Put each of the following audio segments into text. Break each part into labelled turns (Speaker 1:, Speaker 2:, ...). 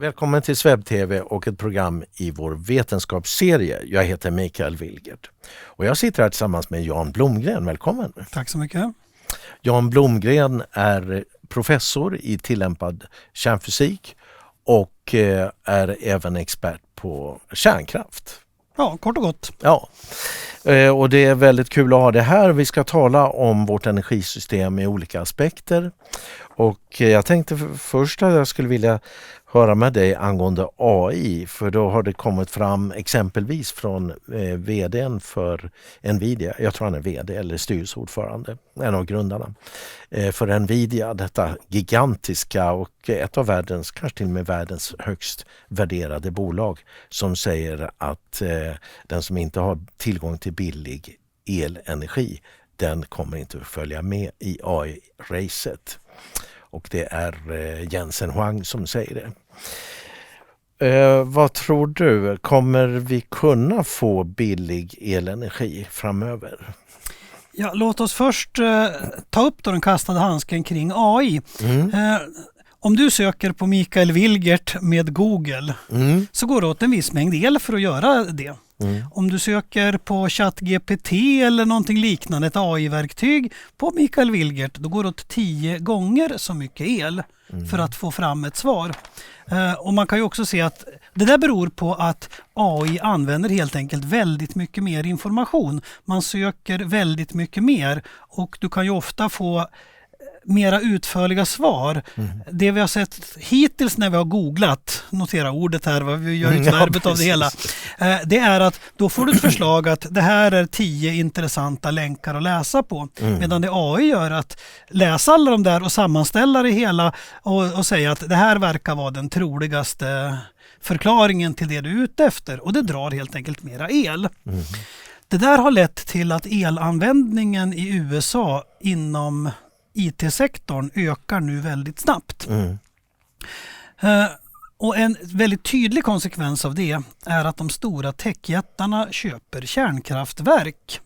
Speaker 1: Välkommen till SvebTV och ett program i vår vetenskapsserie. Jag heter Mikael Wilgert och jag sitter här tillsammans med Jan Blomgren. Välkommen.
Speaker 2: Tack så mycket.
Speaker 1: Jan Blomgren är professor i tillämpad kärnfysik och är även expert på kärnkraft.
Speaker 2: Ja, kort och gott.
Speaker 1: Ja, och det är väldigt kul att ha det här. Vi ska tala om vårt energisystem i olika aspekter. Och jag tänkte först att jag skulle vilja höra med dig angående AI, för då har det kommit fram exempelvis från vdn för Nvidia, jag tror han är vd eller styrelseordförande, en av grundarna för Nvidia, detta gigantiska och ett av världens, kanske till och med världens högst värderade bolag, som säger att den som inte har tillgång till billig elenergi, den kommer inte att följa med i AI-racet. Och det är Jensen Huang som säger det. Vad tror du? Kommer vi kunna få billig elenergi framöver?
Speaker 2: Ja, låt oss först ta upp den kastade handsken kring AI. Om du söker på Mikael Wilgert med Google så går det åt en viss mängd el för att göra det. Om du söker på ChatGPT eller någonting liknande, ett AI-verktyg på Mikael Wilgert, då går det åt 10 gånger så mycket el för att få fram ett svar. Och man kan ju också se att det där beror på att AI använder helt enkelt väldigt mycket mer information. Man söker väldigt mycket mer och du kan ju ofta få mera utförliga svar. Det vi har sett hittills när vi har googlat, notera ordet här, vad vi gör ett verbet av det hela, det är att då får du ett förslag att det här är 10 intressanta länkar att läsa på. Medan det AI gör att läsa alla de där och sammanställa det hela och säga att det här verkar vara den troligaste förklaringen till det du är ute efter. Och det drar helt enkelt mera el. Det där har lett till att elanvändningen i USA inom IT-sektorn ökar nu väldigt snabbt. Och en väldigt tydlig konsekvens av det är att de stora techjättarna köper kärnkraftverk.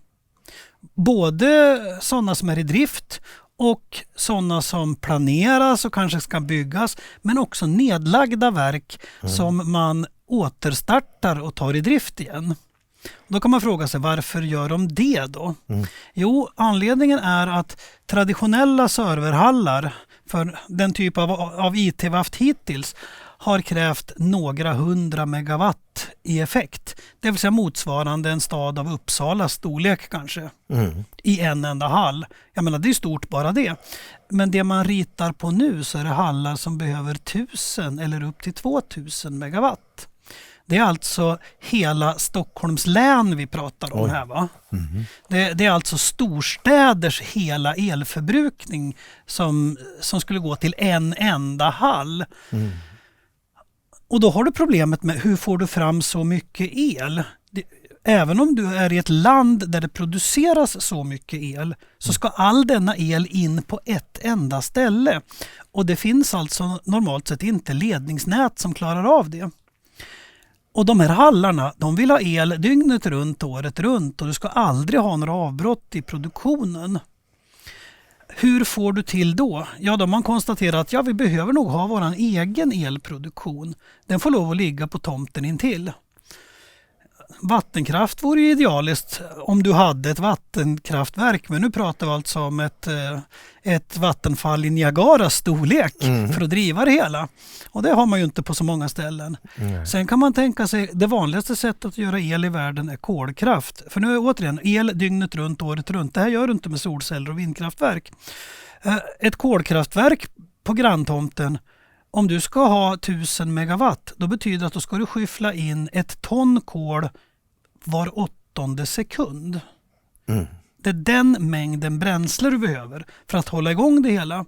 Speaker 2: Både sådana som är i drift och sådana som planeras och kanske ska byggas, men också nedlagda verk som man återstartar och tar i drift igen. Då kan man fråga sig, varför gör de det då? Jo, anledningen är att traditionella serverhallar för den typ av IT vi haft hittills har krävt några 100 megawatt i effekt. Det vill säga motsvarande en stad av Uppsala storlek kanske. I en enda hall. Jag menar, det är stort bara det. Men det man ritar på nu så är det hallar som behöver 1000 eller upp till 2000 megawatt. Det är alltså hela Stockholms län vi pratar om här, va? Det är alltså storstäders hela elförbrukning som skulle gå till en enda hall. Och då har du problemet med hur får du fram så mycket el? Även om du är i ett land där det produceras så mycket el så ska all denna el in på ett enda ställe. Och det finns alltså normalt sett inte ledningsnät som klarar av det. Och de här hallarna, de vill ha el dygnet runt, året runt, och du ska aldrig ha några avbrott i produktionen. Hur får du till då? Ja, då har man konstaterat att vi behöver nog ha vår egen elproduktion. Den får lov att ligga på tomten intill. Vattenkraft vore ju idealiskt om du hade ett vattenkraftverk, men nu pratar vi alltså om ett vattenfall i Niagaras storlek för att driva det hela. Och det har man ju inte på så många ställen. Sen kan man tänka sig, det vanligaste sättet att göra el i världen är kolkraft. För nu är återigen el dygnet runt, året runt. Det här gör du inte med solceller och vindkraftverk. Ett kolkraftverk på granntomten, om du ska ha 1000 megawatt, då betyder det att då ska du skyffla in 1 ton kol var 8:e sekund. Det är den mängden bränsle du behöver för att hålla igång det hela.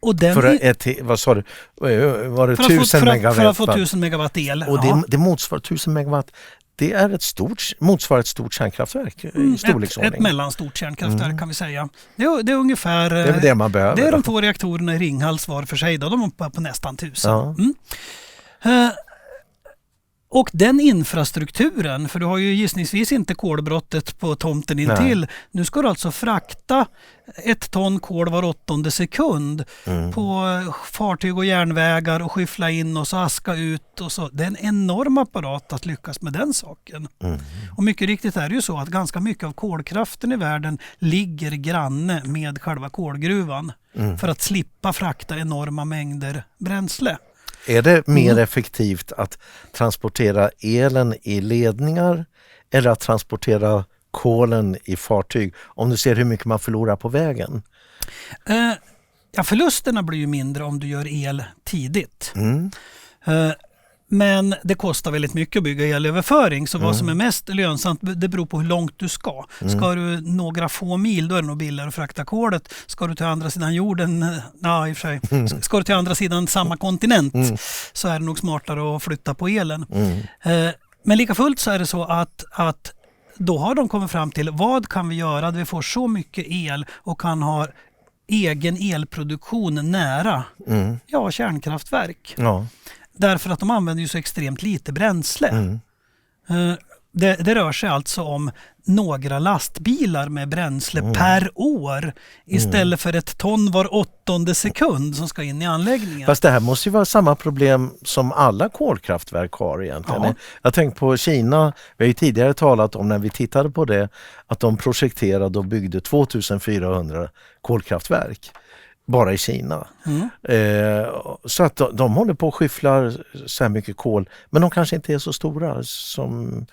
Speaker 2: Och den
Speaker 1: vad sa du? Var det 1000 megawatt?
Speaker 2: För att få 1000 megawatt el.
Speaker 1: Och det motsvarar 1000 megawatt. Det är motsvarar ett stort kärnkraftverk i storleksordning.
Speaker 2: Ett mellanstort kärnkraftverk kan vi säga. Det är ungefär...
Speaker 1: Det är det man behöver.
Speaker 2: Det är de 2 reaktorerna i Ringhals var för sig. Då. De är på nästan 1000.
Speaker 1: Ja.
Speaker 2: Och den infrastrukturen, för du har ju gissningsvis inte kolbrottet på tomten intill. Nej. Nu ska du alltså frakta 1 ton kol var 8:e sekund på fartyg och järnvägar och skyffla in och så aska ut. Och så. Det är en enorm apparat att lyckas med den saken. Och mycket riktigt är det ju så att ganska mycket av kolkraften i världen ligger granne med själva kolgruvan för att slippa frakta enorma mängder bränsle.
Speaker 1: Är det mer effektivt att transportera elen i ledningar eller att transportera kolen i fartyg? Om du ser hur mycket man förlorar på vägen.
Speaker 2: Förlusterna blir ju mindre om du gör el tidigt. Men det kostar väldigt mycket att bygga elöverföring. Så vad som är mest lönsamt, det beror på hur långt du ska. Ska du några få mil, då är det nog billigare att frakta kolet. Ska du till andra sidan jorden, i och för sig. Ska du till andra sidan samma kontinent så är det nog smartare att flytta på elen. Men lika fullt så är det så att då har de kommit fram till vad kan vi göra där vi får så mycket el och kan ha egen elproduktion nära kärnkraftverk. Ja. Därför att de använder ju så extremt lite bränsle. Det rör sig alltså om några lastbilar med bränsle per år istället för 1 ton var 8:e sekund som ska in i anläggningen.
Speaker 1: Fast det här måste ju vara samma problem som alla kolkraftverk har egentligen. Ja. Jag tänkte på Kina, vi har ju tidigare talat om när vi tittade på det att de projekterade och byggde 2400 kolkraftverk. Bara i Kina. Så att de håller på och skyfflar så här mycket kol. Men de kanske inte är så stora som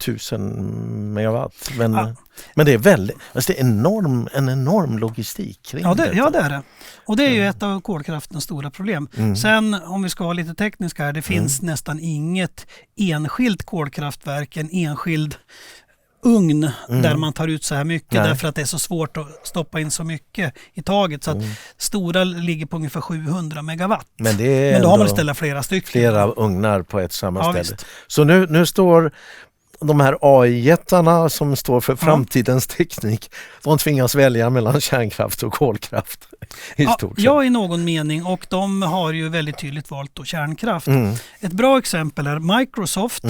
Speaker 1: 1000 megawatt. Men det är väldigt, alltså det är en enorm logistik kring detta.
Speaker 2: Ja, det är det. Och det är ju ett av kolkraftens stora problem. Sen om vi ska vara lite tekniska här, det finns nästan inget enskilt kolkraftverk, en enskild ugn där man tar ut så här mycket därför att det är så svårt att stoppa in så mycket i taget. Så att stora ligger på ungefär 700 megawatt. Men då har man istället flera stycken.
Speaker 1: Flera ugnar på ett samma ställe. Visst. Så nu står de här AI-jättarna som står för framtidens teknik, de tvingas välja mellan kärnkraft och kolkraft i stort sett.
Speaker 2: Ja, i någon mening, och de har ju väldigt tydligt valt då kärnkraft. Ett bra exempel är Microsoft.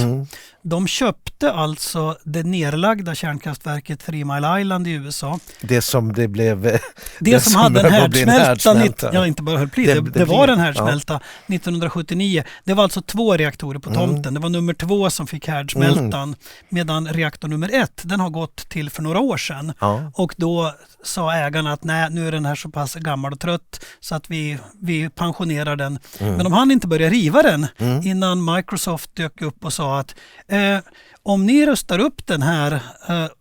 Speaker 2: De köpte alltså det nerlagda kärnkraftverket 3 Mile Island i USA.
Speaker 1: Det som det blev...
Speaker 2: Det som hade en härdsmälta. Ja, inte bara höll på. Det var en härdsmälta 1979. Det var alltså 2 reaktorer på tomten. Det var nummer 2 som fick härdsmältan. Medan reaktor nummer 1, den har gått till för några år sedan. Och då sa ägarna att nej, nu är den här så pass gammal och trött så att vi pensionerar den. Men de hann inte börja riva den innan Microsoft dök upp och sa att om ni röstar upp den här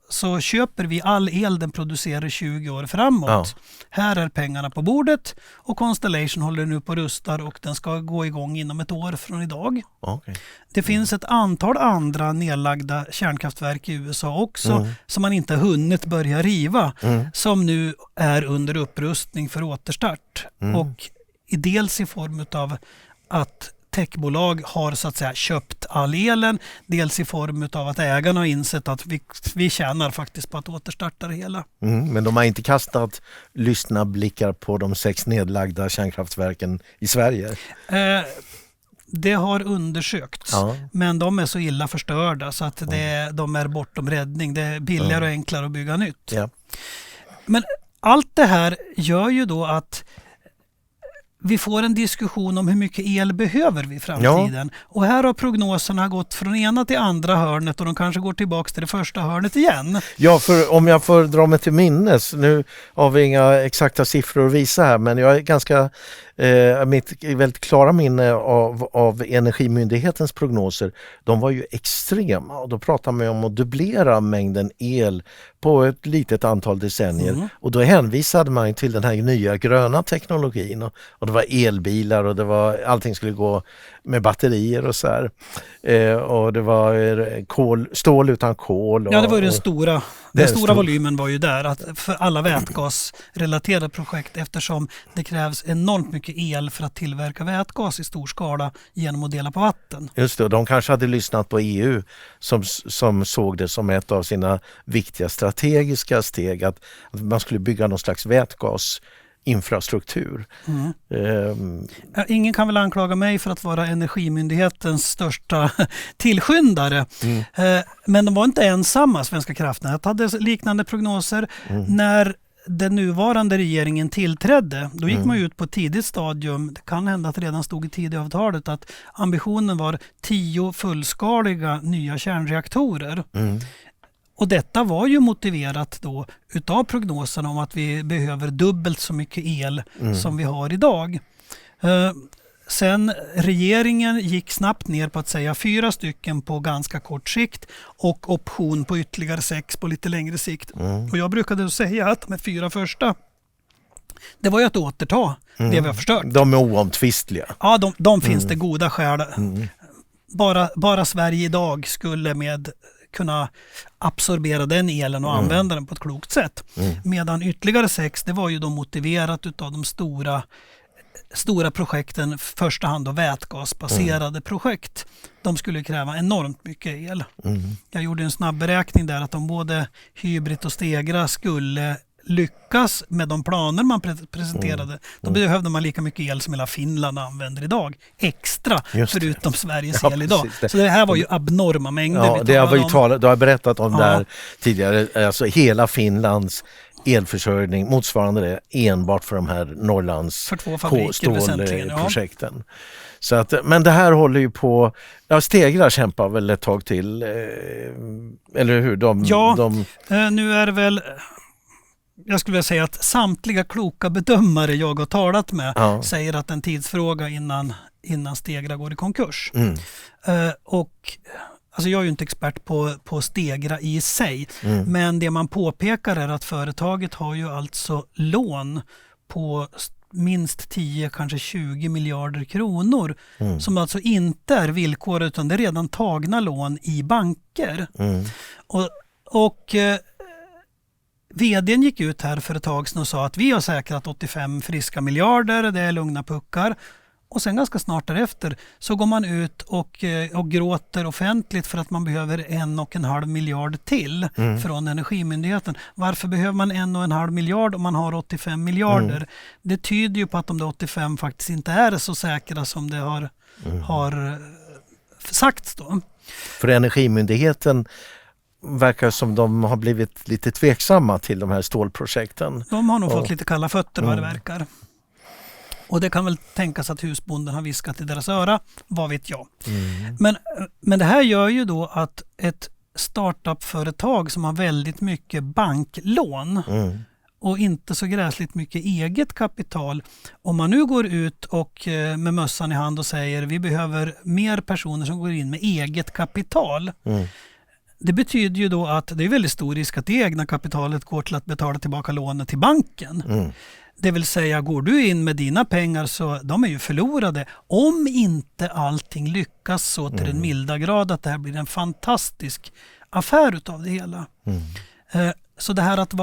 Speaker 2: så köper vi all el den producerar 20 år framåt. Här är pengarna på bordet och Constellation håller nu på att rustar och den ska gå igång inom 1 år från idag. Det finns ett antal andra nedlagda kärnkraftverk i USA också som man inte har hunnit börja riva som nu är under upprustning för återstart. Och dels i form av att techbolag har så att säga köpt all elen, dels i form av att ägarna har insett att vi tjänar faktiskt på att återstarta det hela.
Speaker 1: Men de har inte kastat lyssna blickar på de 6 nedlagda kärnkraftverken i Sverige?
Speaker 2: Det har undersökts, men de är så illa förstörda så att de är bortom räddning. Det är billigare och enklare att bygga nytt. Men allt det här gör ju då att vi får en diskussion om hur mycket el behöver vi i framtiden. Och här har prognoserna gått från ena till andra hörnet och de kanske går tillbaka till det första hörnet igen.
Speaker 1: Ja, för om jag får dra mig till minnes, nu har vi inga exakta siffror att visa här, men jag är ganska mitt väldigt klara minne av Energimyndighetens prognoser. De var ju extrema och då pratar man om att dubblera mängden el på ett litet antal decennier. Och då hänvisade man till den här nya gröna teknologin och det var elbilar och det var allting skulle gå med batterier och så här. Och det var stål utan kol.
Speaker 2: Ja, det var ju den stora volymen var ju där att för alla vätgasrelaterade projekt, eftersom det krävs enormt mycket el för att tillverka vätgas i stor skala genom att dela på vatten.
Speaker 1: Just det, de kanske hade lyssnat på EU som såg det som ett av sina viktiga strategiska steg att man skulle bygga någon slags infrastruktur.
Speaker 2: Ingen kan väl anklaga mig för att vara Energimyndighetens största tillskyndare. Men de var inte ensamma, Svenska kraftnät hade liknande prognoser. När den nuvarande regeringen tillträdde, då gick man ut på ett tidigt stadium, det kan hända att det redan stod i Tidöavtalet, att ambitionen var 10 fullskaliga nya kärnreaktorer. Och detta var ju motiverat då utav prognoserna om att vi behöver dubbelt så mycket el som vi har idag. Sen regeringen gick snabbt ner på att säga 4 stycken på ganska kort sikt och option på ytterligare 6 på lite längre sikt. Och jag brukade säga att de 4 första, det var ju att återta det vi har förstört.
Speaker 1: De är oomtvistliga.
Speaker 2: Ja, de finns det goda skäl. Bara Sverige idag skulle kunna absorbera den elen och använda den på ett klokt sätt. Medan ytterligare 6, det var ju då motiverat utav de stora projekten, första hand och vätgasbaserade projekt. De skulle kräva enormt mycket el. Jag gjorde en snabb beräkning där att om både Hybrit och Stegra skulle lyckas med de planer man presenterade, då behövde man lika mycket el som hela Finland använder idag. Extra, förutom Sveriges el idag. Precis. Så det här var ju abnorma mängder.
Speaker 1: Ja, det har jag berättat om där tidigare. Alltså hela Finlands elförsörjning motsvarande det enbart för de här Norrlands stålprojekten. Så att, men det här håller ju på, Stegra kämpar väl ett tag till, eller hur? Nu är det väl, jag skulle vilja säga att samtliga kloka bedömare jag har talat med säger att en tidsfråga innan Stegra går i konkurs. Alltså jag är ju inte expert på Stegra i sig, men det man påpekar är att företaget har ju alltså lån på minst 10, kanske 20 miljarder kronor som alltså inte är villkor utan det är redan tagna lån i banker. Och vdn gick ut här för ett tag sedan och sa att vi har säkrat 85 friska miljarder, det är lugna puckar. Och sen ganska snart därefter så går man ut och gråter offentligt för att man behöver 1,5 miljard till från Energimyndigheten. Varför behöver man 1,5 miljard om man har 85 miljarder? Det tyder ju på att de 85 faktiskt inte är så säkra som det har sagts då. För Energimyndigheten verkar som de har blivit lite tveksamma till de här stålprojekten. De har
Speaker 2: nog fått lite kalla fötter vad det verkar. Och det kan väl tänkas att husbonden har viskat i deras öra, vad vet jag. Men det här gör ju då att ett startup-företag som har väldigt mycket banklån och inte så gräsligt mycket eget kapital. Om man nu går ut och med mössan i hand och säger vi behöver mer personer som går in med eget kapital. Det betyder ju då att det är väldigt stor risk att det egna kapitalet går till att betala tillbaka lånet till banken. Det vill säga, går du in med dina pengar så de är ju förlorade. Om inte allting lyckas så till den milda grad att det här blir en fantastisk affär utav det hela. Så det här att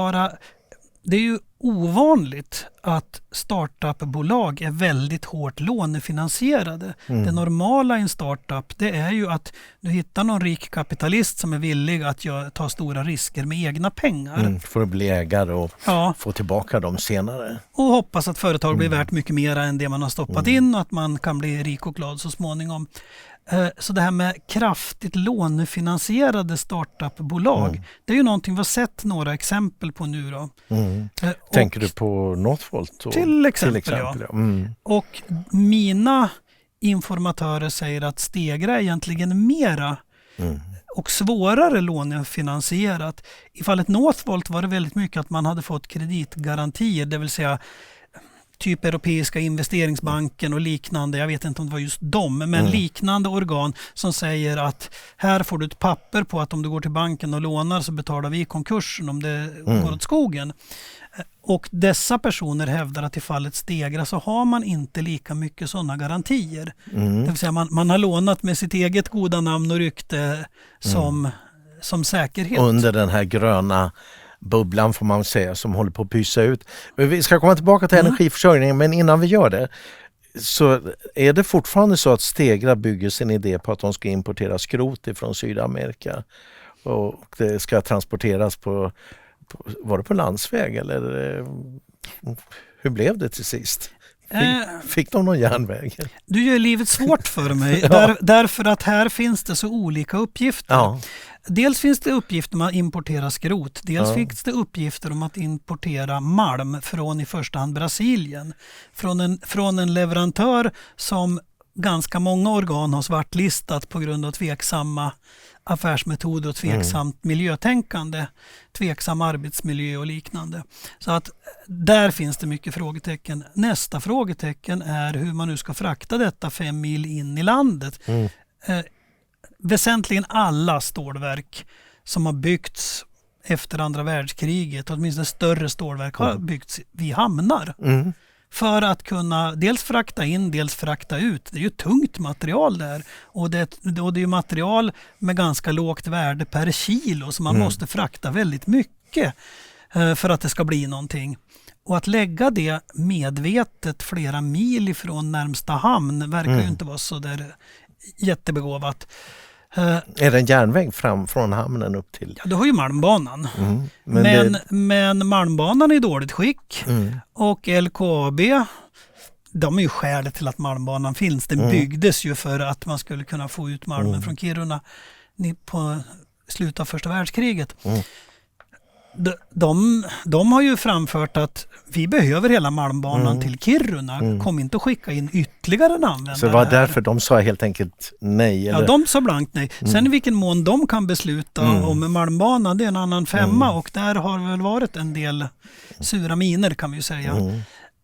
Speaker 2: det är ju ovanligt att startupbolag är väldigt hårt lånefinansierade. Det normala i en startup det är ju att du hittar någon rik kapitalist som är villig att ta stora risker med egna pengar.
Speaker 1: För att bli ägare och få tillbaka dem senare.
Speaker 2: Och hoppas att företag blir värt mycket mer än det man har stoppat in och att man kan bli rik och glad så småningom. Så det här med kraftigt lånefinansierade startupbolag, det är ju någonting vi har sett några exempel på nu då.
Speaker 1: Tänker du på Northvolt?
Speaker 2: Till exempel ja. Och mina informatörer säger att Stegra är egentligen mera och svårare lånefinansierat. I fallet Northvolt var det väldigt mycket att man hade fått kreditgarantier, det vill säga typ Europeiska investeringsbanken och liknande, jag vet inte om det var just dem, men liknande organ som säger att här får du ett papper på att om du går till banken och lånar så betalar vi konkursen om det går åt skogen. Och dessa personer hävdar att i fallet Stegra så har man inte lika mycket sådana garantier. Det vill säga man har lånat med sitt eget goda namn och rykte som säkerhet.
Speaker 1: Under den här gröna bubblan får man säga som håller på att pysa ut. Vi ska komma tillbaka till energiförsörjningen, men innan vi gör det så är det fortfarande så att Stegra bygger sin idé på att de ska importera skrot ifrån Sydamerika och det ska transporteras var det på landsväg eller? Hur blev det till sist? Fick de någon järnväg?
Speaker 2: Du gör livet svårt för mig därför att här finns det så olika uppgifter. Ja. Dels finns det uppgifter om att importera skrot. Dels finns det uppgifter om att importera malm från i första hand Brasilien. Från en leverantör som ganska många organ har svartlistat på grund av tveksamma affärsmetoder och tveksamt miljötänkande, tveksam arbetsmiljö och liknande. Så att där finns det mycket frågetecken. Nästa frågetecken är hur man nu ska frakta detta 5 mil in i landet. Väsentligen alla stålverk som har byggts efter andra världskriget, åtminstone större stålverk, har byggts vid hamnar. För att kunna dels frakta in, dels frakta ut. Det är ju tungt material där. Och det är ju material med ganska lågt värde per kilo. Så man måste frakta väldigt mycket för att det ska bli någonting. Och att lägga det medvetet flera mil ifrån närmsta hamn verkar ju inte vara så där jättebegåvat.
Speaker 1: Är det en järnväg fram från hamnen upp till?
Speaker 2: Ja, du har ju Malmbanan. Men Malmbanan är i dåligt skick. Och LKAB, de är ju skälet till att Malmbanan finns. Den byggdes ju för att man skulle kunna få ut malmen från Kiruna på slutet av första världskriget. De har ju framfört att vi behöver hela Malmbanan till Kiruna. Kom inte att skicka in ytterligare en användare.
Speaker 1: Så det var därför de sa helt enkelt nej? Eller?
Speaker 2: Ja, de sa blankt nej. Sen i vilken mån de kan besluta om Malmbanan, det är en annan femma. Och där har väl varit en del sura miner kan vi ju säga.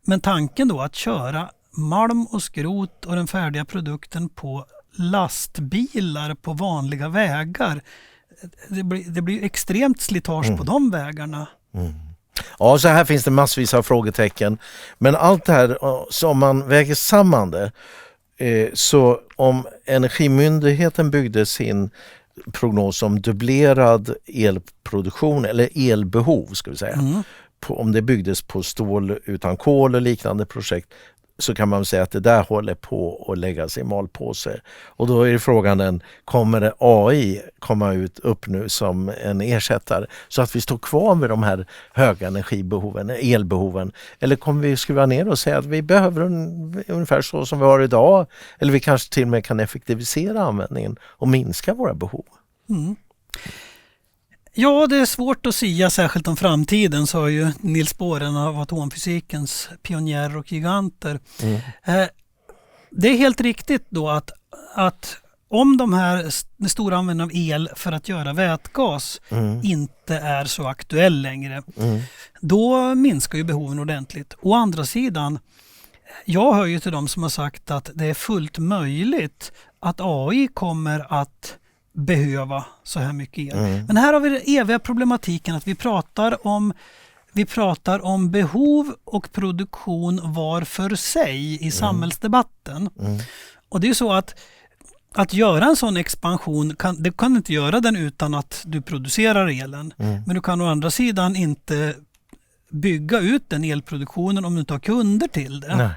Speaker 2: Men tanken då att köra malm och skrot och den färdiga produkten på lastbilar på vanliga vägar. Det blir extremt slitage på de vägarna.
Speaker 1: Ja, så här finns det massvis av frågetecken. Men allt det här, som man väger samman det, så om Energimyndigheten byggde sin prognos om dubblerad elproduktion eller elbehov ska vi säga, om det byggdes på stål utan kol och liknande projekt, så kan man säga att det där håller på att läggas i malpåse. Och då är frågan kommer det AI komma upp nu som en ersättare så att vi står kvar med de här höga energibehoven, elbehoven? Eller kommer vi skruva ner och säga att vi behöver ungefär så som vi har idag? Eller vi kanske till och med kan effektivisera användningen och minska våra behov?
Speaker 2: Ja, det är svårt att säga, särskilt om framtiden, sa ju Niels Bohr, en av atomfysikens pionjärer och giganter. Det är helt riktigt då att om de här stora användningen av el för att göra vätgas inte är så aktuell längre, då minskar ju behoven ordentligt. Å andra sidan, jag hör ju till dem som har sagt att det är fullt möjligt att AI kommer att behöva så här mycket el. Men här har vi den eviga problematiken att vi pratar om behov och produktion var för sig i samhällsdebatten. Och det är så att göra en sån expansion, du kan inte göra den utan att du producerar elen. Men du kan å andra sidan inte bygga ut den elproduktionen om du inte har kunder till det. Nej.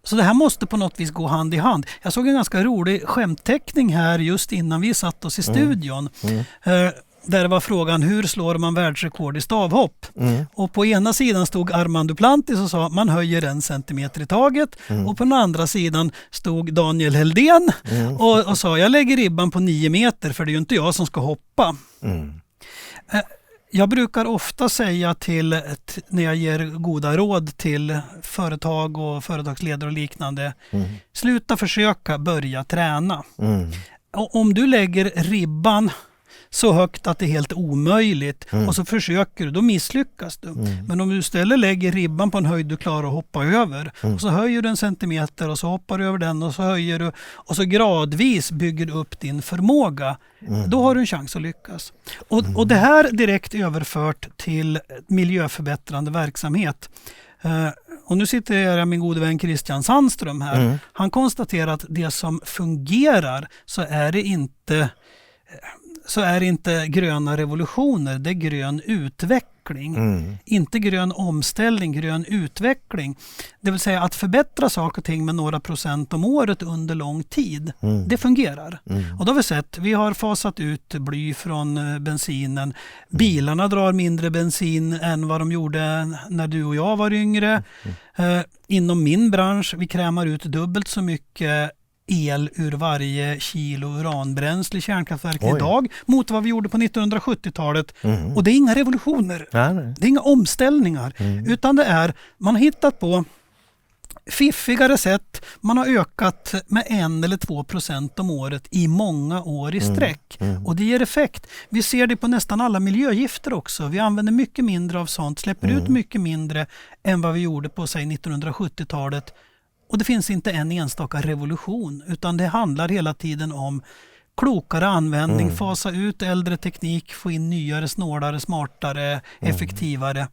Speaker 2: Så det här måste på något vis gå hand i hand. Jag såg en ganska rolig skämtteckning här just innan vi satt oss i studion. Där det var frågan, hur slår man världsrekord i stavhopp? Och på ena sidan stod Armand Duplantis och sa man höjer 1 centimeter i taget. Och på den andra sidan stod Daniel Heldén och sa jag lägger ribban på 9 meter för det är ju inte jag som ska hoppa. Jag brukar ofta säga när jag ger goda råd till företag och företagsledare och liknande, sluta försöka, börja träna. Och om du lägger ribban så högt att det är helt omöjligt och så försöker du, då misslyckas du. Men om du istället lägger ribban på en höjd du klarar att hoppa över och så höjer du 1 centimeter och så hoppar du över den och så höjer du och så gradvis bygger du upp din förmåga, då har du en chans att lyckas. Och det här direkt överfört till miljöförbättrande verksamhet. Och nu sitter jag min gode vän Christian Sandström här. Han konstaterar att det som fungerar så är det inte så är det inte gröna revolutioner, det är grön utveckling. Inte grön omställning, grön utveckling. Det vill säga att förbättra saker och ting med några procent om året under lång tid. Det fungerar. Och då har vi sett, vi har fasat ut bly från bensinen. Bilarna drar mindre bensin än vad de gjorde när du och jag var yngre. Inom min bransch, vi krämar ut dubbelt så mycket el ur varje kilo uranbränsle i kärnkraftverken idag mot vad vi gjorde på 1970-talet. Och det är inga revolutioner.
Speaker 1: Nej.
Speaker 2: Det är inga omställningar. Utan det är, man har hittat på fiffigare sätt. Man har ökat med 1 eller 2% om året i många år i sträck. Och det ger effekt. Vi ser det på nästan alla miljögifter också. Vi använder mycket mindre av sånt, släpper ut mycket mindre än vad vi gjorde på säg 1970-talet. Och det finns inte en enstaka revolution, utan det handlar hela tiden om klokare användning, fasa ut äldre teknik, få in nyare, snålare, smartare, effektivare.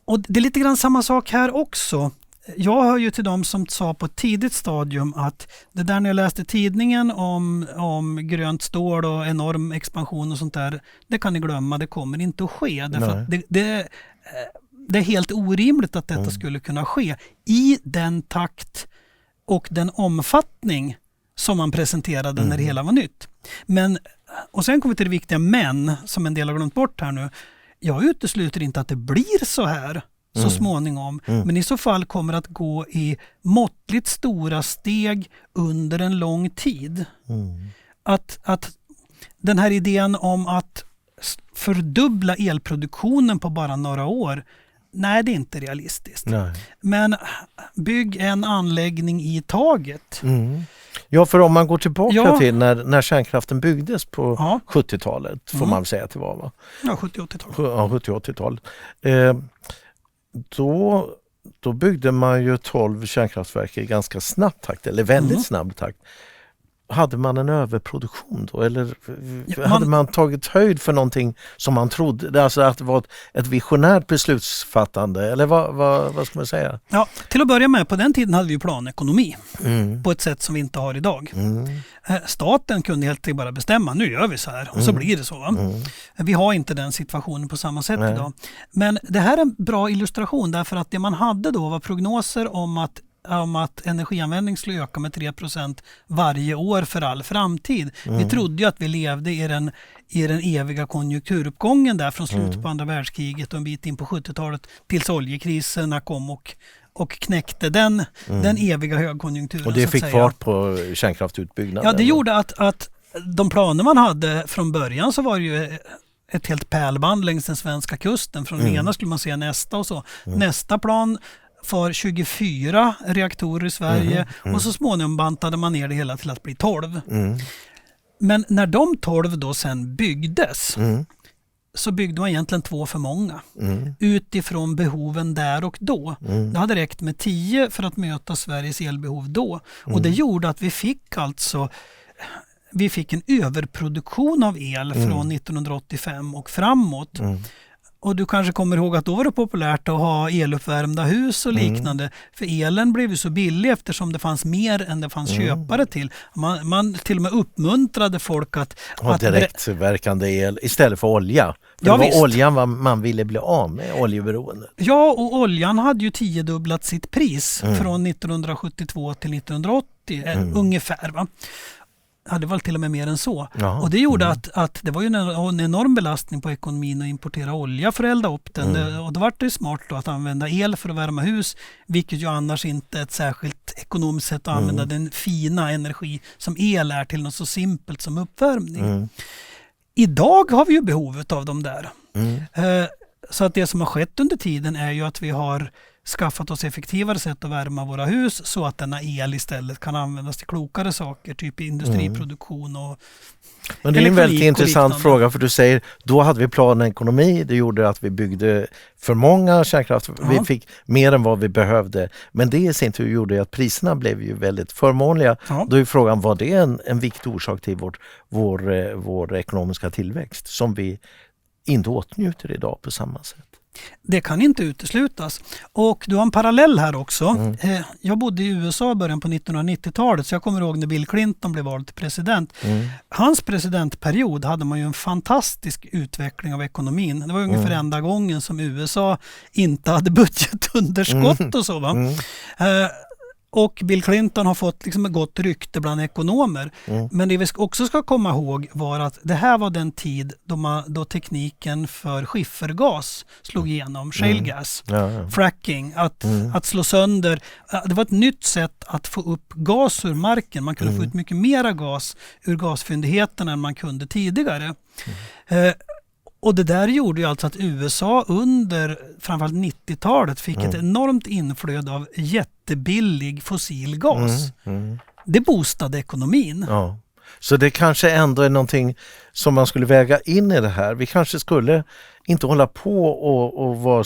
Speaker 2: Och det är lite grann samma sak här också. Jag hör ju till dem som sa på ett tidigt stadium att det där när jag läste tidningen om grönt stål och enorm expansion och sånt där, det kan ni glömma, det kommer inte att ske. Därför att det är helt orimligt att detta skulle kunna ske i den takt och den omfattning som man presenterade när det hela var nytt. Men, och sen kommer vi till det viktiga men som en del har glömt bort här nu. Jag utesluter inte att det blir så här så småningom. Men i så fall kommer att gå i måttligt stora steg under en lång tid. Att den här idén om att fördubbla elproduktionen på bara några år, nej, det är inte realistiskt.
Speaker 1: Nej.
Speaker 2: Men bygg en anläggning i taget.
Speaker 1: Ja, för om man går tillbaka till när kärnkraften byggdes på 70-talet, får man väl säga att det var, va?
Speaker 2: Ja, 70-80-talet.
Speaker 1: Ja, 70-80-talet. Då byggde man ju 12 kärnkraftverk i ganska snabb takt, eller väldigt snabb takt. Hade man en överproduktion då? Eller hade man tagit höjd för någonting som man trodde? Alltså att det var ett visionärt beslutsfattande? Eller vad ska man säga?
Speaker 2: Ja, till att börja med, på den tiden hade vi planekonomi på ett sätt som vi inte har idag. Staten kunde helt enkelt bara bestämma, nu gör vi så här och så blir det så. Va? Vi har inte den situationen på samma sätt idag. Men det här är en bra illustration därför att det man hade då var prognoser om att energianvändning skulle öka med 3% varje år för all framtid. Vi trodde ju att vi levde i den eviga konjunkturuppgången där från slutet på andra världskriget och en bit in på 70-talet tills oljekriserna kom och knäckte den eviga högkonjunkturen.
Speaker 1: Och det fick fart på kärnkraftutbyggnaden?
Speaker 2: Ja, det gjorde att de planer man hade från början så var det ju ett helt pärlband längs den svenska kusten. Från den ena skulle man se nästa och så. Nästa plan för 24 reaktorer i Sverige och så småningom bantade man ner det hela till att bli 12. Men när de 12 då sen byggdes så byggde man egentligen 2 för många utifrån behoven där och då. Det hade räckt med 10 för att möta Sveriges elbehov då. Och det gjorde att vi fick en överproduktion av el från 1985 och framåt. Och du kanske kommer ihåg att då var det populärt att ha eluppvärmda hus och liknande. För elen blev ju så billig eftersom det fanns mer än det fanns köpare till. Man till och med uppmuntrade folk att
Speaker 1: ha direktverkande el istället för olja. För
Speaker 2: ja,
Speaker 1: det var oljan man ville bli av med, oljeberoendet.
Speaker 2: Ja, och oljan hade ju 10-dubblat sitt pris från 1972 till 1980 ungefär, va? Ja, det var till och med mer än så. Jaha. Och det gjorde att det var ju en enorm belastning på ekonomin att importera olja för att elda upp den. Och då var det smart då att använda el för att värma hus, vilket ju annars inte är ett särskilt ekonomiskt sätt att använda den fina energi som el är till något så simpelt som uppvärmning. Idag har vi ju behovet av dem där. Så att det som har skett under tiden är ju att vi har skaffat oss effektivare sätt att värma våra hus så att denna el istället kan användas till klokare saker, typ industriproduktion och
Speaker 1: men det är en väldigt intressant fråga, för du säger då hade vi planekonomi, det gjorde att vi byggde för många kärnkraft, vi fick mer än vad vi behövde, men det i sin tur gjorde att priserna blev ju väldigt förmånliga. Då är frågan, var det en viktig orsak till vår ekonomiska tillväxt som vi inte åtnjuter idag på samma sätt?
Speaker 2: Det kan inte uteslutas. Och du har en parallell här också. Jag bodde i USA i början på 1990-talet, så jag kommer ihåg när Bill Clinton blev vald till president. Hans presidentperiod hade man ju en fantastisk utveckling av ekonomin. Det var ungefär enda gången som USA inte hade budgetunderskott och så, va? Och Bill Clinton har fått liksom ett gott rykte bland ekonomer. Men det vi också ska komma ihåg var att det här var den tid då tekniken för skiffergas slog igenom, shale gas, fracking, att slå sönder. Det var ett nytt sätt att få upp gas ur marken. Man kunde få ut mycket mera gas ur gasfyndigheterna än man kunde tidigare. Och det där gjorde ju alltså att USA under framförallt 90-talet fick ett enormt inflöde av jättebillig fossil gas. Det boostade ekonomin.
Speaker 1: Ja. Så det kanske ändå är någonting som man skulle väga in i det här. Vi kanske skulle inte hålla på och vara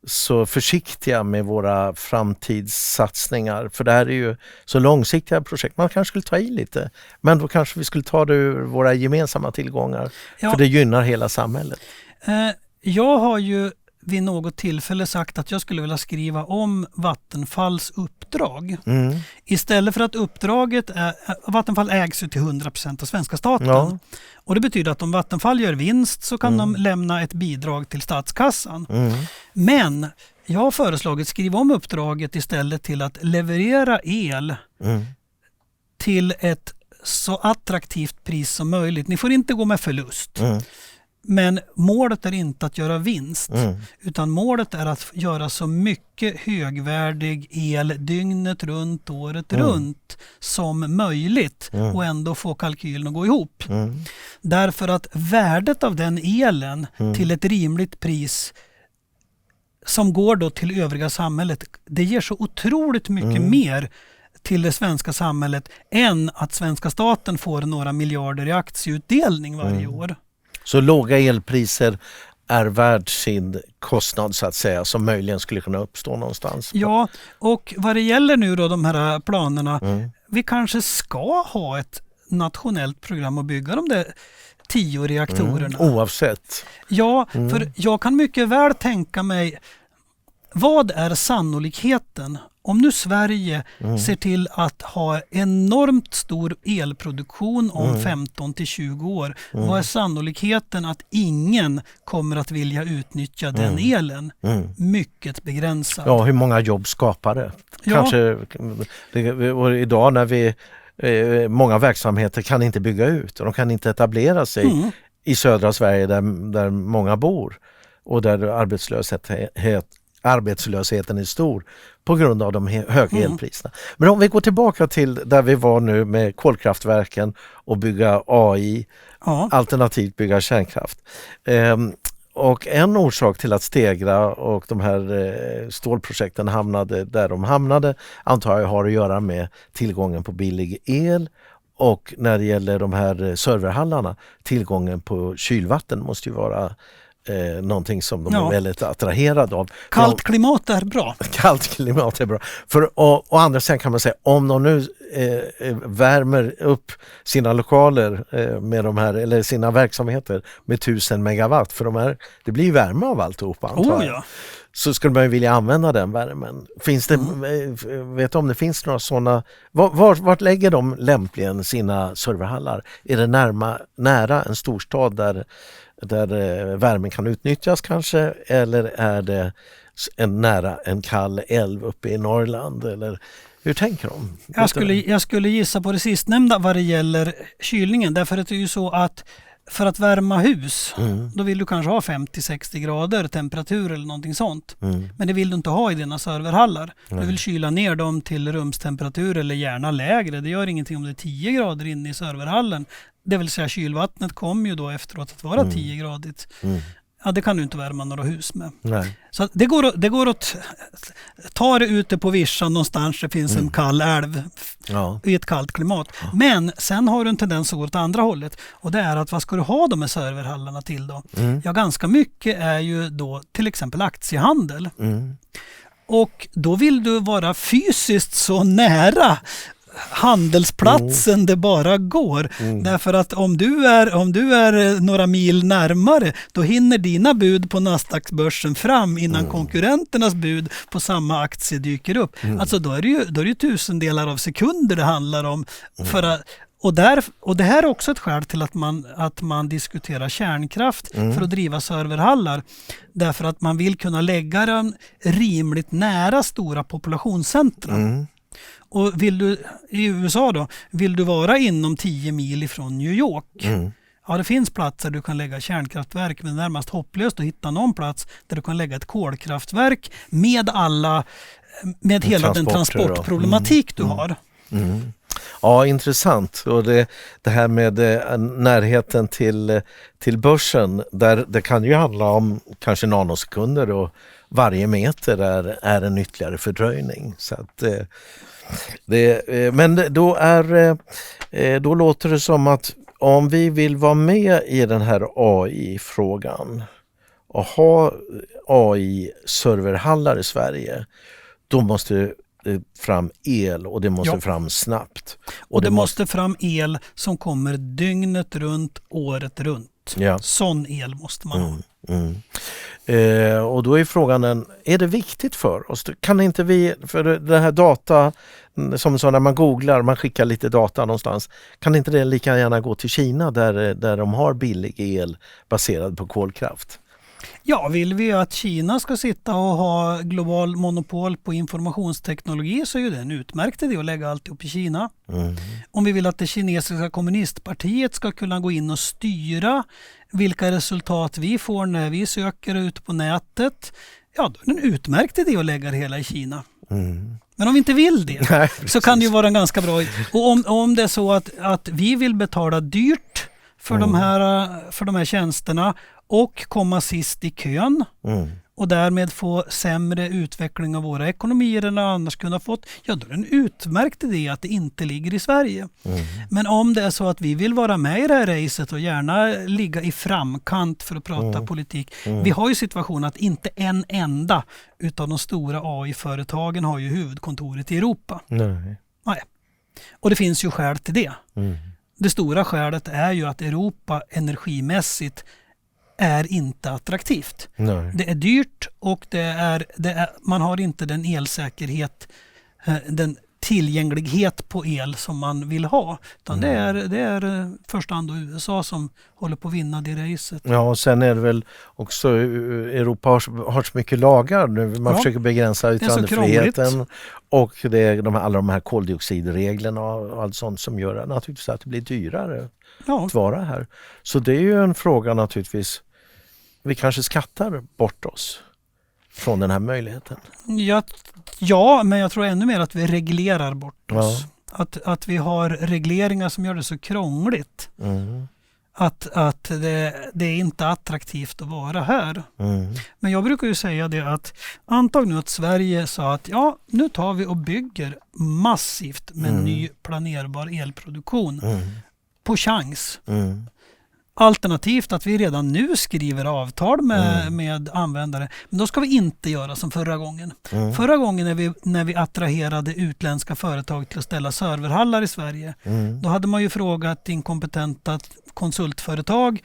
Speaker 1: så försiktiga med våra framtidssatsningar. För det här är ju så långsiktiga projekt. Man kanske skulle ta i lite. Men då kanske vi skulle ta det ur våra gemensamma tillgångar. Ja. För det gynnar hela samhället.
Speaker 2: Jag har ju vid något tillfälle sagt att jag skulle vilja skriva om Vattenfalls uppdrag. Istället för att uppdraget Vattenfall ägs ju till 100% av svenska staten. Ja. Och det betyder att om Vattenfall gör vinst så kan de lämna ett bidrag till statskassan. Men jag har föreslagit skriva om uppdraget istället till att leverera el till ett så attraktivt pris som möjligt. Ni får inte gå med förlust. Men målet är inte att göra vinst, utan målet är att göra så mycket högvärdig el dygnet runt, året runt som möjligt och ändå få kalkylen att gå ihop. Därför att värdet av den elen till ett rimligt pris som går då till övriga samhället, det ger så otroligt mycket mer till det svenska samhället än att svenska staten får några miljarder i aktieutdelning varje år.
Speaker 1: Så låga elpriser är värd sin kostnad så att säga, som möjligen skulle kunna uppstå någonstans.
Speaker 2: Ja, och vad det gäller nu då de här planerna, vi kanske ska ha ett nationellt program att bygga de där 10 reaktorerna.
Speaker 1: Oavsett.
Speaker 2: Ja, för jag kan mycket väl tänka mig, vad är sannolikheten om nu Sverige ser till att ha enormt stor elproduktion om 15 till 20 år, vad är sannolikheten att ingen kommer att vilja utnyttja den elen? Mycket begränsad.
Speaker 1: Ja, hur många jobb skapar det?
Speaker 2: Ja.
Speaker 1: Kanske, och idag när många verksamheter kan inte bygga ut och de kan inte etablera sig i södra Sverige där många bor och där arbetslösheten är stor på grund av de höga elpriserna. Men om vi går tillbaka till där vi var nu med kolkraftverken och bygga AI, alternativt bygga kärnkraft. Och en orsak till att Stegra och de här stålprojekten hamnade där de hamnade, antar jag har att göra med tillgången på billig el. Och när det gäller de här serverhallarna, tillgången på kylvatten måste ju vara någonting som de är väldigt attraherade av.
Speaker 2: Kallt klimat är bra.
Speaker 1: Kallt klimat är bra. För å andra sidan kan man säga, om de nu värmer upp sina lokaler med de här, eller sina verksamheter med 1000 megawatt, för det blir värme av alltihopa, antar jag. Så skulle man ju vilja använda den värmen. Finns det, vet du om det finns några sådana, vart lägger de lämpligen sina serverhallar? Är det nära en storstad där värmen kan utnyttjas kanske, eller är det nära en kall älv uppe i Norrland, eller hur tänker de?
Speaker 2: Jag skulle gissa på det sistnämnda vad det gäller kylningen, därför att det är ju så att för att värma hus, då vill du kanske ha 50-60 grader temperatur eller någonting sånt. Men det vill du inte ha i dina serverhallar. Du vill kyla ner dem till rumstemperatur eller gärna lägre. Det gör ingenting om det är 10 grader inne i serverhallen. Det vill säga kylvattnet kommer ju då efteråt att vara 10-gradigt. Ja, det kan du inte värma några hus med.
Speaker 1: Nej.
Speaker 2: Så det går att ta det ute på vischan någonstans, det finns en kall älv i ett kallt klimat. Men sen har du en tendens att gå åt andra hållet. Och det är att vad ska du ha de här serverhallarna till då? Ja, ganska mycket är ju då till exempel aktiehandel. Och då vill du vara fysiskt så nära handelsplatsen det bara går. Därför att om du är några mil närmare, då hinner dina bud på Nasdaq-börsen fram innan konkurrenternas bud på samma aktie dyker upp. Alltså då är det ju tusendelar av sekunder det handlar om. Och det här är också ett skäl till att man diskuterar kärnkraft för att driva serverhallar. Därför att man vill kunna lägga den rimligt nära stora populationscentra. Och i USA då, vill du vara inom 10 mil ifrån New York? Ja, det finns platser där du kan lägga kärnkraftverk, men det är närmast hopplöst att hitta någon plats där du kan lägga ett kolkraftverk med hela den transportproblematik du har.
Speaker 1: Ja, intressant. Och det här med närheten till börsen, där det kan ju handla om kanske nanosekunder och varje meter är en ytterligare fördröjning. Så att, men då låter det som att om vi vill vara med i den här AI-frågan och ha AI-serverhallar i Sverige, då måste fram el och det måste fram snabbt.
Speaker 2: Och det måste fram el som kommer dygnet runt, året runt.
Speaker 1: Ja.
Speaker 2: Sån el måste man ha.
Speaker 1: Och då är frågan, är det viktigt för oss? Kan inte vi, för det här data, som så när man googlar, man skickar lite data någonstans, kan inte det lika gärna gå till Kina där de har billig el baserad på kolkraft?
Speaker 2: Ja, vill vi att Kina ska sitta och ha global monopol på informationsteknologi, så är ju det en utmärkt idé att lägga alltihop i Kina. Om vi vill att det kinesiska kommunistpartiet ska kunna gå in och styra vilka resultat vi får när vi söker ut på nätet, ja, då är det en utmärkt idé att lägga det hela i Kina. Men om vi inte vill det, så kan det ju vara en ganska bra idé. Och om det är så att vi vill betala dyrt för de här tjänsterna och komma sist i kön och därmed få sämre utveckling av våra ekonomier än annars kunde ha fått, ja, då är det en utmärkt idé att det inte ligger i Sverige. Men om det är så att vi vill vara med i det här racet och gärna ligga i framkant för att prata politik. Vi har ju situationen att inte en enda utav de stora AI-företagen har ju huvudkontoret i Europa. Nej. Och det finns ju skäl till det. Det stora skälet är ju att Europa energimässigt är inte attraktivt. Det är dyrt och man har inte den elsäkerhet, den tillgänglighet på el som man vill ha. Utan det är först hand USA som håller på att vinna det racet. Ja,
Speaker 1: och sen är det väl också Europa har så mycket lagar nu. Man försöker begränsa yttrandefriheten och det är alla de här koldioxidreglerna och allt sånt som gör naturligtvis att det blir dyrare att vara här. Så det är ju en fråga naturligtvis. Vi kanske skattar bort oss från den här möjligheten.
Speaker 2: Ja, men jag tror ännu mer att vi reglerar bort oss. Att vi har regleringar som gör det så krångligt. Att det är inte attraktivt att vara här. Men jag brukar ju säga det att antag nu att Sverige sa att nu tar vi och bygger massivt med ny planerbar elproduktion på chans. Alternativt att vi redan nu skriver avtal med användare. Men då ska vi inte göra som förra gången. Förra gången när vi attraherade utländska företag till att ställa serverhallar i Sverige. Då hade man ju frågat inkompetenta konsultföretag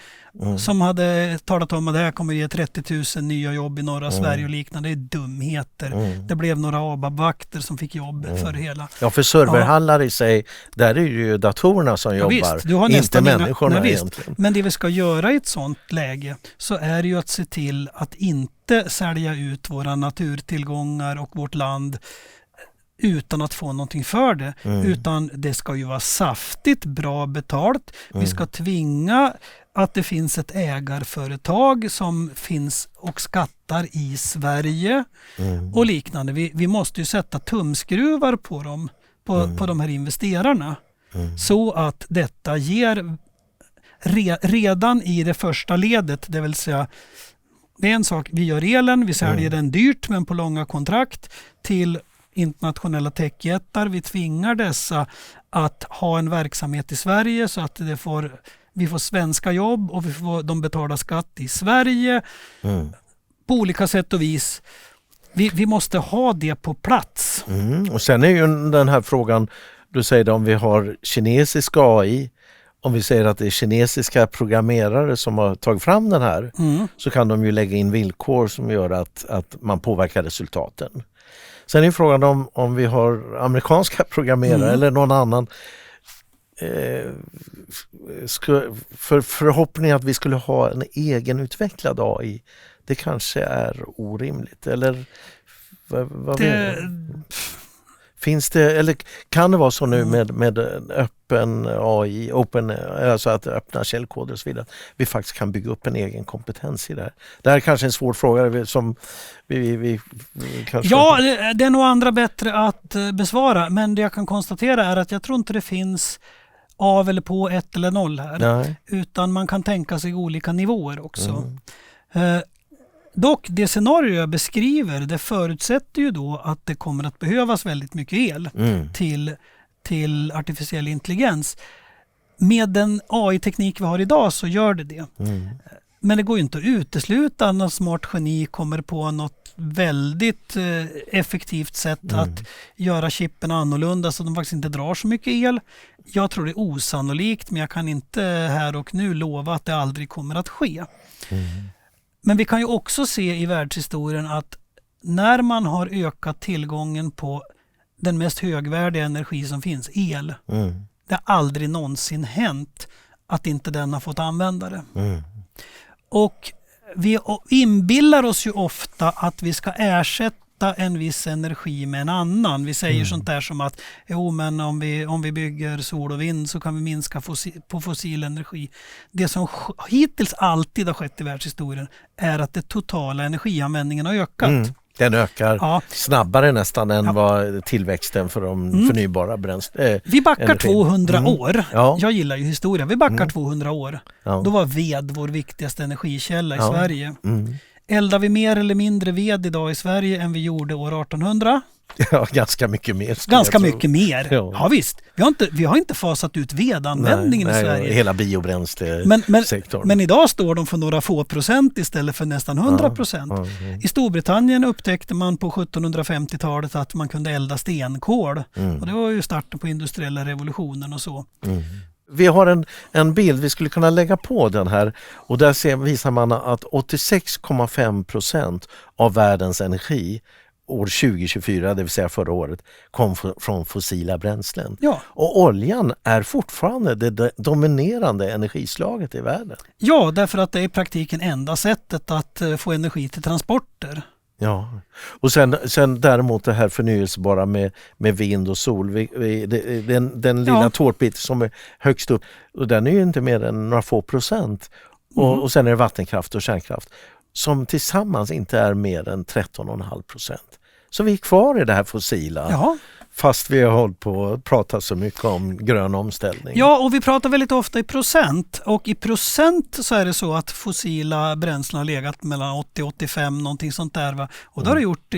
Speaker 2: som hade talat om att det här kommer ge 30 000 nya jobb i norra Sverige och liknande. Det är dumheter. Det blev några ABAB-vakter som fick jobb för det hela.
Speaker 1: Ja, för serverhallar i sig, där är ju datorerna som jobbar.
Speaker 2: Visst, du har
Speaker 1: inte människorna egentligen.
Speaker 2: Men det vi ska göra i ett sånt läge så är det ju att se till att inte sälja ut våra naturtillgångar och vårt land utan att få någonting för det. Utan det ska ju vara saftigt bra betalt. Vi ska tvinga att det finns ett ägarföretag som finns och skattar i Sverige och liknande. Vi måste ju sätta tumskruvar på dem, på de här investerarna. Så att detta ger redan i det första ledet, det vill säga det är en sak, vi gör elen, vi säljer den dyrt men på långa kontrakt till internationella techjättar. Vi tvingar dessa att ha en verksamhet i Sverige så att vi får svenska jobb och de betalar skatt i Sverige på olika sätt och vis. Vi måste ha det på plats.
Speaker 1: Och sen är ju den här frågan, Du säger det, om vi har kinesisk AI, om vi säger att det är kinesiska programmerare som har tagit fram den här, så kan de ju lägga in villkor som gör att man påverkar resultaten. Sen är frågan om vi har amerikanska programmerare eller någon annan förhoppning att vi skulle ha en egenutvecklad AI, det kanske är orimligt, eller vad finns det, eller kan det vara så nu med öppen AI, alltså att öppna källkoder och så vidare, vi faktiskt kan bygga upp en egen kompetens i det här? Det här är kanske en svår fråga som vi kanske...
Speaker 2: Ja, det är nog andra bättre att besvara, men det jag kan konstatera är att jag tror inte det finns av eller på 1 eller 0 här.
Speaker 1: Nej.
Speaker 2: Utan man kan tänka sig olika nivåer också. Dock, det scenario jag beskriver, det förutsätter ju då att det kommer att behövas väldigt mycket el till artificiell intelligens. Med den AI-teknik vi har idag så gör det. Men det går ju inte att utesluta när smart geni kommer på något väldigt effektivt sätt att göra chippen annorlunda så att de faktiskt inte drar så mycket el. Jag tror det är osannolikt, men jag kan inte här och nu lova att det aldrig kommer att ske. Men vi kan ju också se i världshistorien att när man har ökat tillgången på den mest högvärdiga energi som finns, el, det har aldrig någonsin hänt att inte den har fått använda det. Och vi inbillar oss ju ofta att vi ska ersätta en viss energi med en annan. Vi säger sånt där som att men om vi bygger sol och vind så kan vi minska på fossil energi. Det som hittills alltid har skett i världshistorien är att den totala energianvändningen har ökat.
Speaker 1: Den ökar snabbare nästan än vad tillväxten för de förnybara bränslen.
Speaker 2: Vi backar 200 år.
Speaker 1: Ja.
Speaker 2: Jag gillar ju historia. Vi backar 200 år. Ja. Då var ved vår viktigaste energikälla i Sverige. Eldar vi mer eller mindre ved idag i Sverige än vi gjorde år 1800?
Speaker 1: Ja, ganska mycket mer.
Speaker 2: Ganska mycket mer. Ja visst. Vi har inte fasat ut vedanvändningen i Sverige.
Speaker 1: Hela biobränslesektorn.
Speaker 2: Men idag står de för några få procent istället för nästan 100%. I Storbritannien upptäckte man på 1750-talet att man kunde elda stenkol. Och det var ju starten på industriella revolutionen och så.
Speaker 1: Vi har en bild, vi skulle kunna lägga på den här, och där visar man att 86,5% av världens energi år 2024, det vill säga förra året, kom från fossila bränslen. Ja. Och oljan är fortfarande det dominerande energislaget i världen.
Speaker 2: Ja, därför att det är i praktiken enda sättet att få energi till transporter.
Speaker 1: Ja, och sen däremot det här förnyelsebara med vind och sol, den lilla tårtbit som är högst upp, och den är ju inte mer än några få procent. Och sen är det vattenkraft och kärnkraft som tillsammans inte är mer än 13,5%. Så vi är kvar i det här fossila. Fast vi har hållit på att prata så mycket om grön omställning. Ja, och vi pratar väldigt ofta i procent. Och i procent så är det så att fossila bränslen har legat mellan 80-85, någonting sånt där. Va? Och det har det gjort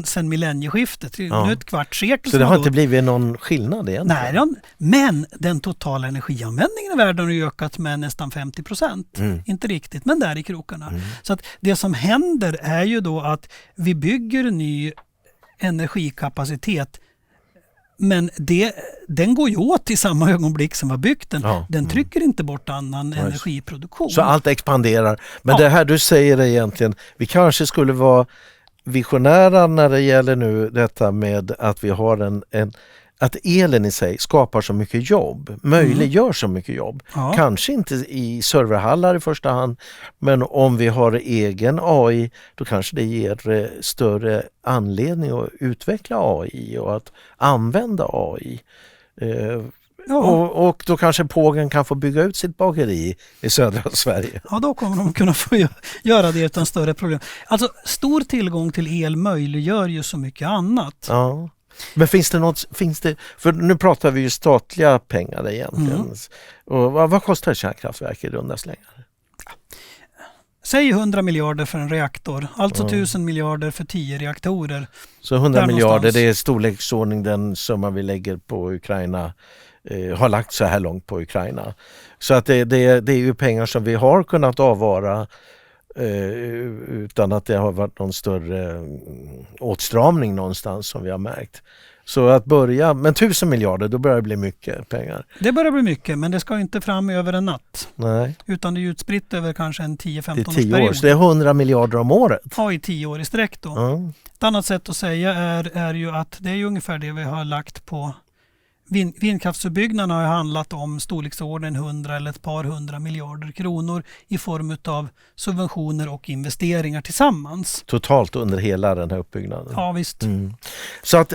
Speaker 1: sedan millennieskiftet. Nu ett kvarts sekel. Så det har inte blivit någon skillnad egentligen?
Speaker 2: Nej, men den totala energianvändningen i världen har ökat med nästan 50%. Inte riktigt, men där i krokarna. Så att det som händer är ju då att vi bygger ny energikapacitet, men den går ju åt i samma ögonblick som var byggt den. Den trycker inte bort annan energiproduktion.
Speaker 1: Så allt expanderar. Men det här du säger egentligen, vi kanske skulle vara visionära när det gäller nu detta med att vi har att elen i sig skapar så mycket jobb, möjliggör så mycket jobb. Kanske inte i serverhallar i första hand, men om vi har egen AI, då kanske det ger större anledning att utveckla AI och att använda AI. Och då kanske Pågen kan få bygga ut sitt bageri i södra Sverige.
Speaker 2: Ja, då kommer de kunna få göra det utan större problem. Alltså, stor tillgång till el möjliggör ju så mycket annat.
Speaker 1: Ja. Men finns det, för nu pratar vi ju statliga pengar egentligen. Och vad kostar kärnkraftverk i runda slängar?
Speaker 2: Säg 100 miljarder för en reaktor, alltså 1000 miljarder för 10 reaktorer.
Speaker 1: Så 100 miljarder, det är storleksordning den summa vi lägger på Ukraina, har lagt så här långt på Ukraina. Så att det är ju pengar som vi har kunnat avvara utan att det har varit någon större åtstramning någonstans som vi har märkt. Så att börja med 1000 miljarder, då börjar det bli mycket pengar.
Speaker 2: Det börjar bli mycket, men det ska inte fram över en natt.
Speaker 1: Nej.
Speaker 2: Utan det är utspritt över kanske en 10-15
Speaker 1: Det är 10 år,
Speaker 2: årsperiod.
Speaker 1: så det är 100 miljarder om året.
Speaker 2: Ja, i 10 år i sträck då.
Speaker 1: Mm.
Speaker 2: Ett annat sätt att säga är ju att det är ju ungefär det vi har lagt på vindkraftsutbyggnaden har ju handlat om storleksordningen 100 eller ett par 100 miljarder kronor i form av subventioner och investeringar tillsammans.
Speaker 1: Totalt under hela den här uppbyggnaden.
Speaker 2: Ja, visst.
Speaker 1: Mm. Så att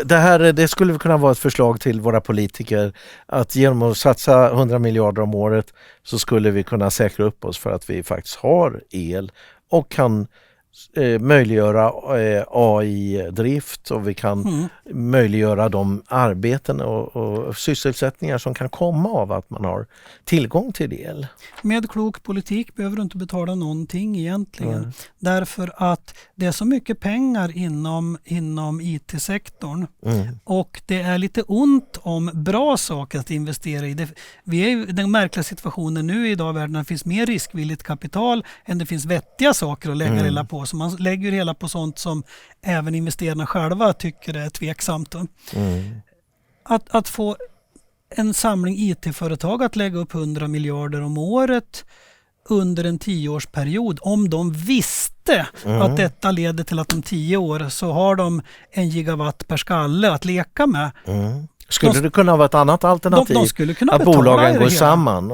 Speaker 1: det skulle kunna vara ett förslag till våra politiker att genom att satsa 100 miljarder om året så skulle vi kunna säkra upp oss för att vi faktiskt har el och kan möjliggöra AI-drift och vi kan möjliggöra de arbeten och sysselsättningar som kan komma av att man har tillgång till el.
Speaker 2: Med klok politik behöver du inte betala någonting egentligen. Därför att det är så mycket pengar inom IT-sektorn och det är lite ont om bra saker att investera i. Vi är i den märkliga situationen nu idag i världen att det finns mer riskvilligt kapital än det finns vettiga saker att lägga hela på. Så man lägger hela på sånt som även investerarna själva tycker är tveksamt. Att få en samling IT-företag att lägga upp 100 miljarder om året under en 10-årsperiod, om de visste att detta leder till att om 10 år så har de 1 gigawatt per skalle att leka med.
Speaker 1: Skulle det kunna vara ett annat alternativ?
Speaker 2: De skulle kunna
Speaker 1: att bolagen går
Speaker 2: hela
Speaker 1: samman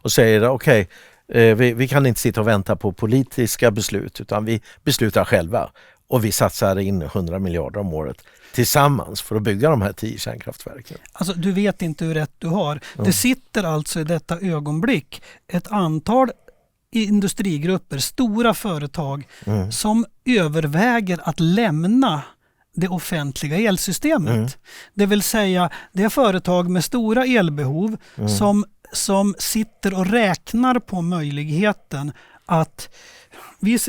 Speaker 1: och säger okej, vi kan inte sitta och vänta på politiska beslut utan vi beslutar själva och vi satsar in 100 miljarder om året tillsammans för att bygga de här 10 kärnkraftverken.
Speaker 2: Alltså du vet inte hur rätt du har. Det sitter alltså i detta ögonblick ett antal industrigrupper, stora företag som överväger att lämna det offentliga elsystemet. Det vill säga det är företag med stora elbehov som sitter och räknar på möjligheten att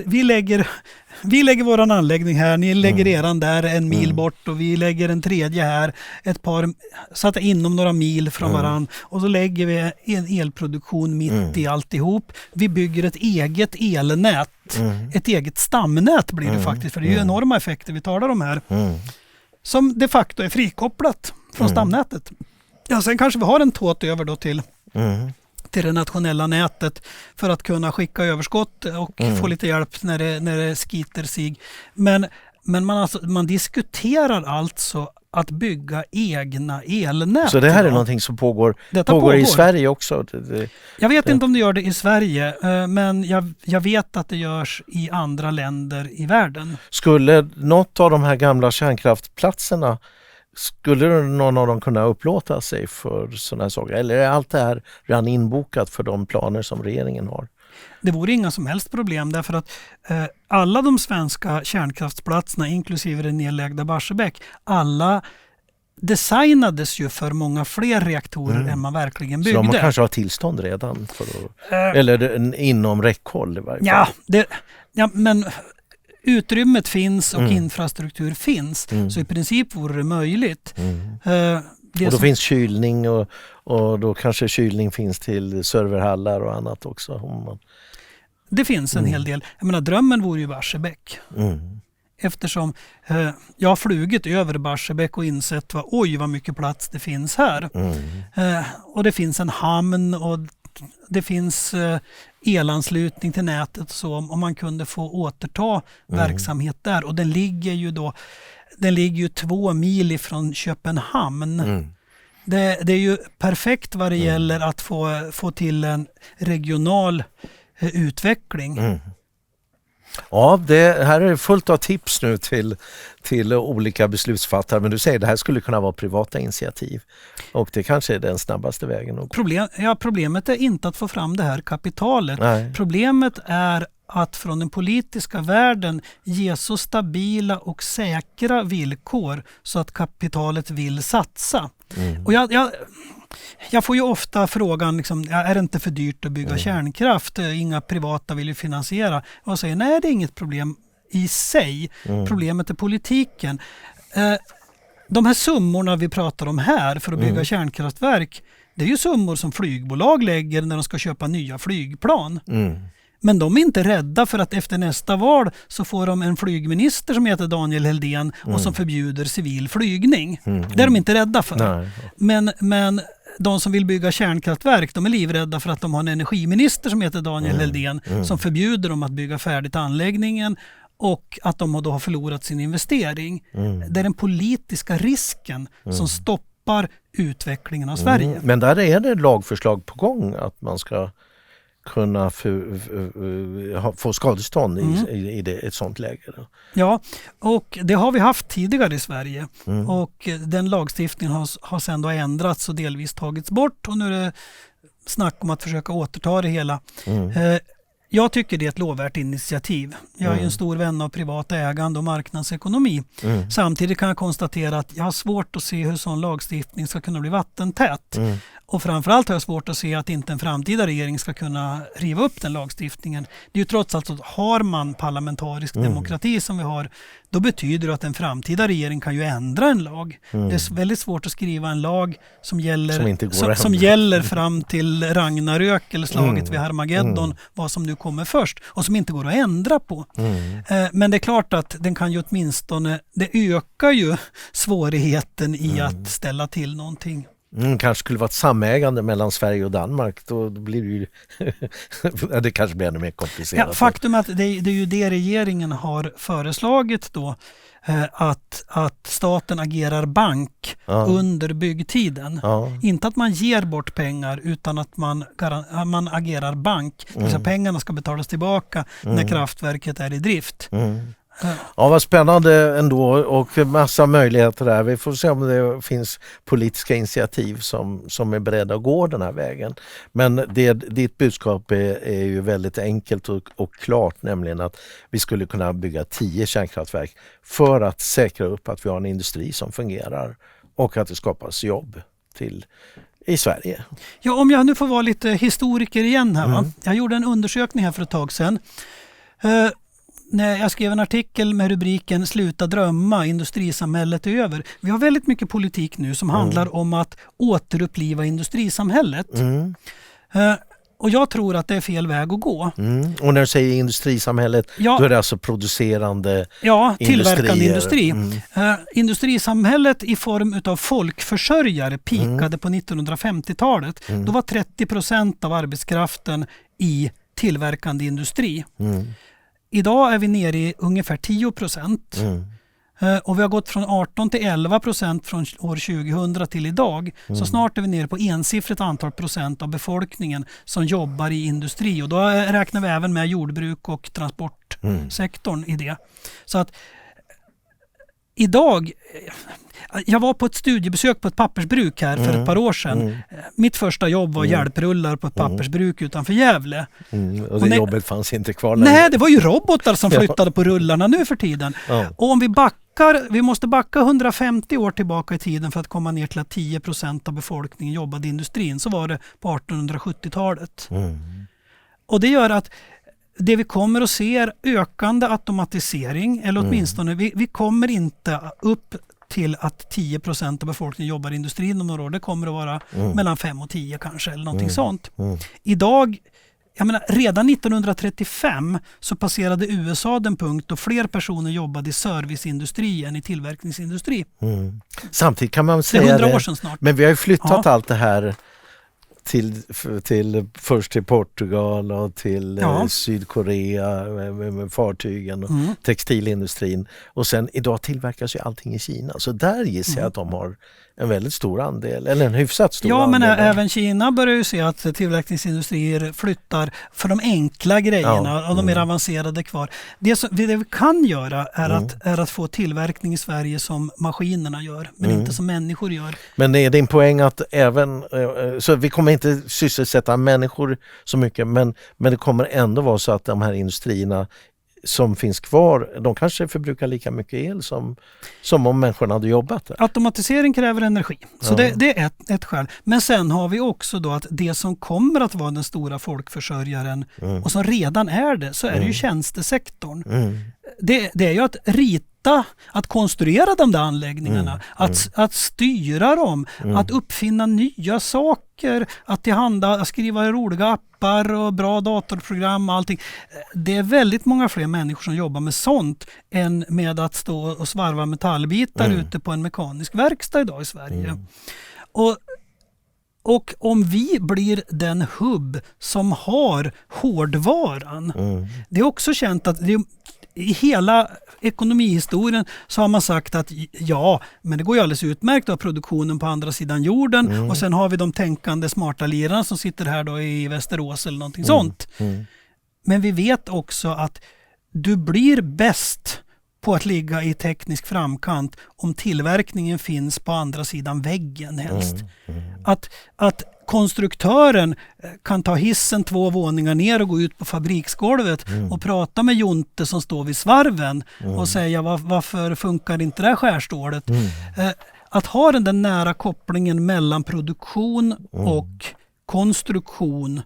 Speaker 2: vi lägger våran anläggning här, ni lägger eran där 1 mil bort och vi lägger en tredje här, så att inom några mil från varann och så lägger vi en elproduktion mitt i alltihop. Vi bygger ett eget elnät, ett eget stamnät blir det faktiskt, för det är ju enorma effekter vi talar om här, som de facto är frikopplat från stamnätet. Ja, sen kanske vi har en tåt över då till det nationella nätet för att kunna skicka överskott och få lite hjälp när det skiter sig. Men man diskuterar alltså att bygga egna elnät.
Speaker 1: Så det här är någonting som pågår i Sverige också?
Speaker 2: Jag vet inte om det gör det i Sverige, men jag vet att det görs i andra länder i världen.
Speaker 1: Skulle något av de här gamla kärnkraftsplatserna, skulle någon av dem kunna upplåta sig för sådana här saker? Eller är allt det här redan inbokat för de planer som regeringen har?
Speaker 2: Det vore inga som helst problem därför att alla de svenska kärnkraftsplatserna, inklusive det nedlagda Barsebäck, alla designades ju för många fler reaktorer än man verkligen byggde.
Speaker 1: Så de kanske har tillstånd redan? Eller inom räckhåll i varje fall?
Speaker 2: Ja, men utrymmet finns och infrastruktur finns. Så i princip vore det möjligt.
Speaker 1: Och då finns kylning och då kanske kylning finns till serverhallar och annat också.
Speaker 2: Det finns en hel del. Jag menar, drömmen vore ju Barsebäck. Eftersom jag har flugit över Barsebäck och insett vad mycket plats det finns här. Och det finns en hamn och det finns elanslutning till nätet och så, om man kunde få återta verksamhet där. Och den ligger ju 2 mil ifrån Köpenhamn. Det är ju perfekt vad det gäller att få till en regional utveckling.
Speaker 1: Ja, det här är fullt av tips nu till olika beslutsfattare, men du säger att det här skulle kunna vara privata initiativ och det kanske är den snabbaste vägen.
Speaker 2: Problemet är inte att få fram det här kapitalet.
Speaker 1: Nej. Problemet
Speaker 2: är att från den politiska världen ge så stabila och säkra villkor så att kapitalet vill satsa. Och jag får ju ofta frågan, är det inte för dyrt att bygga kärnkraft? Inga privata vill ju finansiera. Och jag säger, nej, det är inget problem i sig. Problemet är politiken. De här summorna vi pratar om här för att bygga kärnkraftverk, det är ju summor som flygbolag lägger när de ska köpa nya flygplan. Men de är inte rädda för att efter nästa val så får de en flygminister som heter Daniel Helldén och som förbjuder civil flygning. Det är de inte rädda för. Men de som vill bygga kärnkraftverk, de är livrädda för att de har en energiminister som heter Daniel Helldén som förbjuder dem att bygga färdigt anläggningen och att de då har förlorat sin investering. Det är den politiska risken som stoppar utvecklingen av Sverige.
Speaker 1: Men där är det lagförslag på gång att man ska kunna få skadestånd i ett sånt läge. Då.
Speaker 2: Ja, och det har vi haft tidigare i Sverige. Och den lagstiftningen har sedan då ändrats och delvis tagits bort. Och nu är det snack om att försöka återta det hela. Jag tycker det är ett lovvärt initiativ. Jag är en stor vän av privata ägande och marknadsekonomi. Samtidigt kan jag konstatera att jag har svårt att se hur sån lagstiftning ska kunna bli vattentät. Och framförallt har jag svårt att se att inte en framtida regering ska kunna riva upp den lagstiftningen. Det är ju trots allt att har man parlamentarisk demokrati som vi har, då betyder det att en framtida regering kan ju ändra en lag. Det är väldigt svårt att skriva en lag som gäller fram till Ragnarök eller slaget vid Harmageddon, vad som nu kommer först och som inte går att ändra på. Men det är klart att den kan ju åtminstone, det ökar ju svårigheten i att ställa till någonting.
Speaker 1: Kanske skulle vara ett samägande mellan Sverige och Danmark. Då blir det ju det kanske blir ännu mer komplicerat.
Speaker 2: Ja, faktum är att det är ju det regeringen har föreslagit då, att staten agerar bank under byggtiden. Inte att man ger bort pengar utan att man agerar bank. Så pengarna ska betalas tillbaka när kraftverket är i drift.
Speaker 1: Ja, vad spännande ändå och massa möjligheter där. Vi får se om det finns politiska initiativ som är beredda att gå den här vägen. Men ditt budskap är ju väldigt enkelt och klart, nämligen att vi skulle kunna bygga 10 kärnkraftverk för att säkra upp att vi har en industri som fungerar och att det skapas jobb i Sverige.
Speaker 2: Ja, om jag nu får vara lite historiker igen här. Va? Jag gjorde en undersökning här för ett tag sedan. När jag skrev en artikel med rubriken Sluta drömma, industrisamhället är över. Vi har väldigt mycket politik nu som handlar om att återuppliva industrisamhället. Och jag tror att det är fel väg att gå.
Speaker 1: Och när du säger industrisamhället, då är det alltså producerande
Speaker 2: tillverkande industri. Industrisamhället i form av folkförsörjare pikade på 1950-talet. Då var 30% av arbetskraften i tillverkande industri. Idag är vi nere i ungefär 10%. Och vi har gått från 18 till 11% från år 2000 till idag. Så snart är vi nere på ensiffrigt antal procent av befolkningen som jobbar i industri. Och då räknar vi även med jordbruk och transportsektorn i det. Så att idag... Jag var på ett studiebesök på ett pappersbruk här för ett par år sedan. Mitt första jobb var hjälprullar på ett pappersbruk utanför Gävle.
Speaker 1: Och det jobbet fanns inte kvar längre.
Speaker 2: Nej, det var ju robotar som flyttade på rullarna nu för tiden. Och om vi måste backa 150 år tillbaka i tiden för att komma ner till att 10% av befolkningen jobbade i industrin, så var det på 1870-talet. Och det gör att det vi kommer att se är ökande automatisering, eller åtminstone vi kommer inte upp till att 10% av befolkningen jobbar i industrin om några år. Det kommer att vara mellan 5 och 10 kanske, eller någonting sånt. Idag, jag menar, redan 1935 så passerade USA den punkt då fler personer jobbade i serviceindustri än i tillverkningsindustri.
Speaker 1: Samtidigt kan man säga
Speaker 2: det är 100 år sedan snart.
Speaker 1: Men vi har ju flyttat allt det här först till Portugal och till Sydkorea med fartygen och textilindustrin. Och sen idag tillverkas ju allting i Kina. Så där gissar jag att de har en väldigt stor andel, eller en hyfsat stor andel.
Speaker 2: Ja, men även Kina börjar ju se att tillverkningsindustrier flyttar för de enkla grejerna och de mer avancerade kvar. Det vi kan göra är att få tillverkning i Sverige som maskinerna gör, men inte som människor gör. Men
Speaker 1: är din poäng att även, så vi kommer inte sysselsätta människor så mycket, men det kommer ändå vara så att de här industrierna som finns kvar, de kanske förbrukar lika mycket el som om människorna hade jobbat där.
Speaker 2: Automatisering kräver energi. Så det är ett skäl. Men sen har vi också då att det som kommer att vara den stora folkförsörjaren och som redan är det, så är det ju tjänstesektorn. Det är ju att rita att konstruera de där anläggningarna, att styra dem, att uppfinna nya saker, att skriva roliga appar och bra datorprogram och allting. Det är väldigt många fler människor som jobbar med sånt än med att stå och svarva metallbitar ute på en mekanisk verkstad idag i Sverige. Och om vi blir den hubb som har hårdvaran, det är också känt att i hela ekonomihistorien så har man sagt att men det går ju alldeles utmärkt att ha produktionen på andra sidan jorden och sen har vi de tänkande smarta lirarna som sitter här då i Västerås eller någonting sånt. Men vi vet också att du blir bäst på att ligga i teknisk framkant om tillverkningen finns på andra sidan väggen helst. Att konstruktören kan ta hissen 2 våningar ner och gå ut på fabriksgolvet och prata med Jonte som står vid svarven och säga varför funkar inte det här skärstålet? Att ha den där nära kopplingen mellan produktion och konstruktion,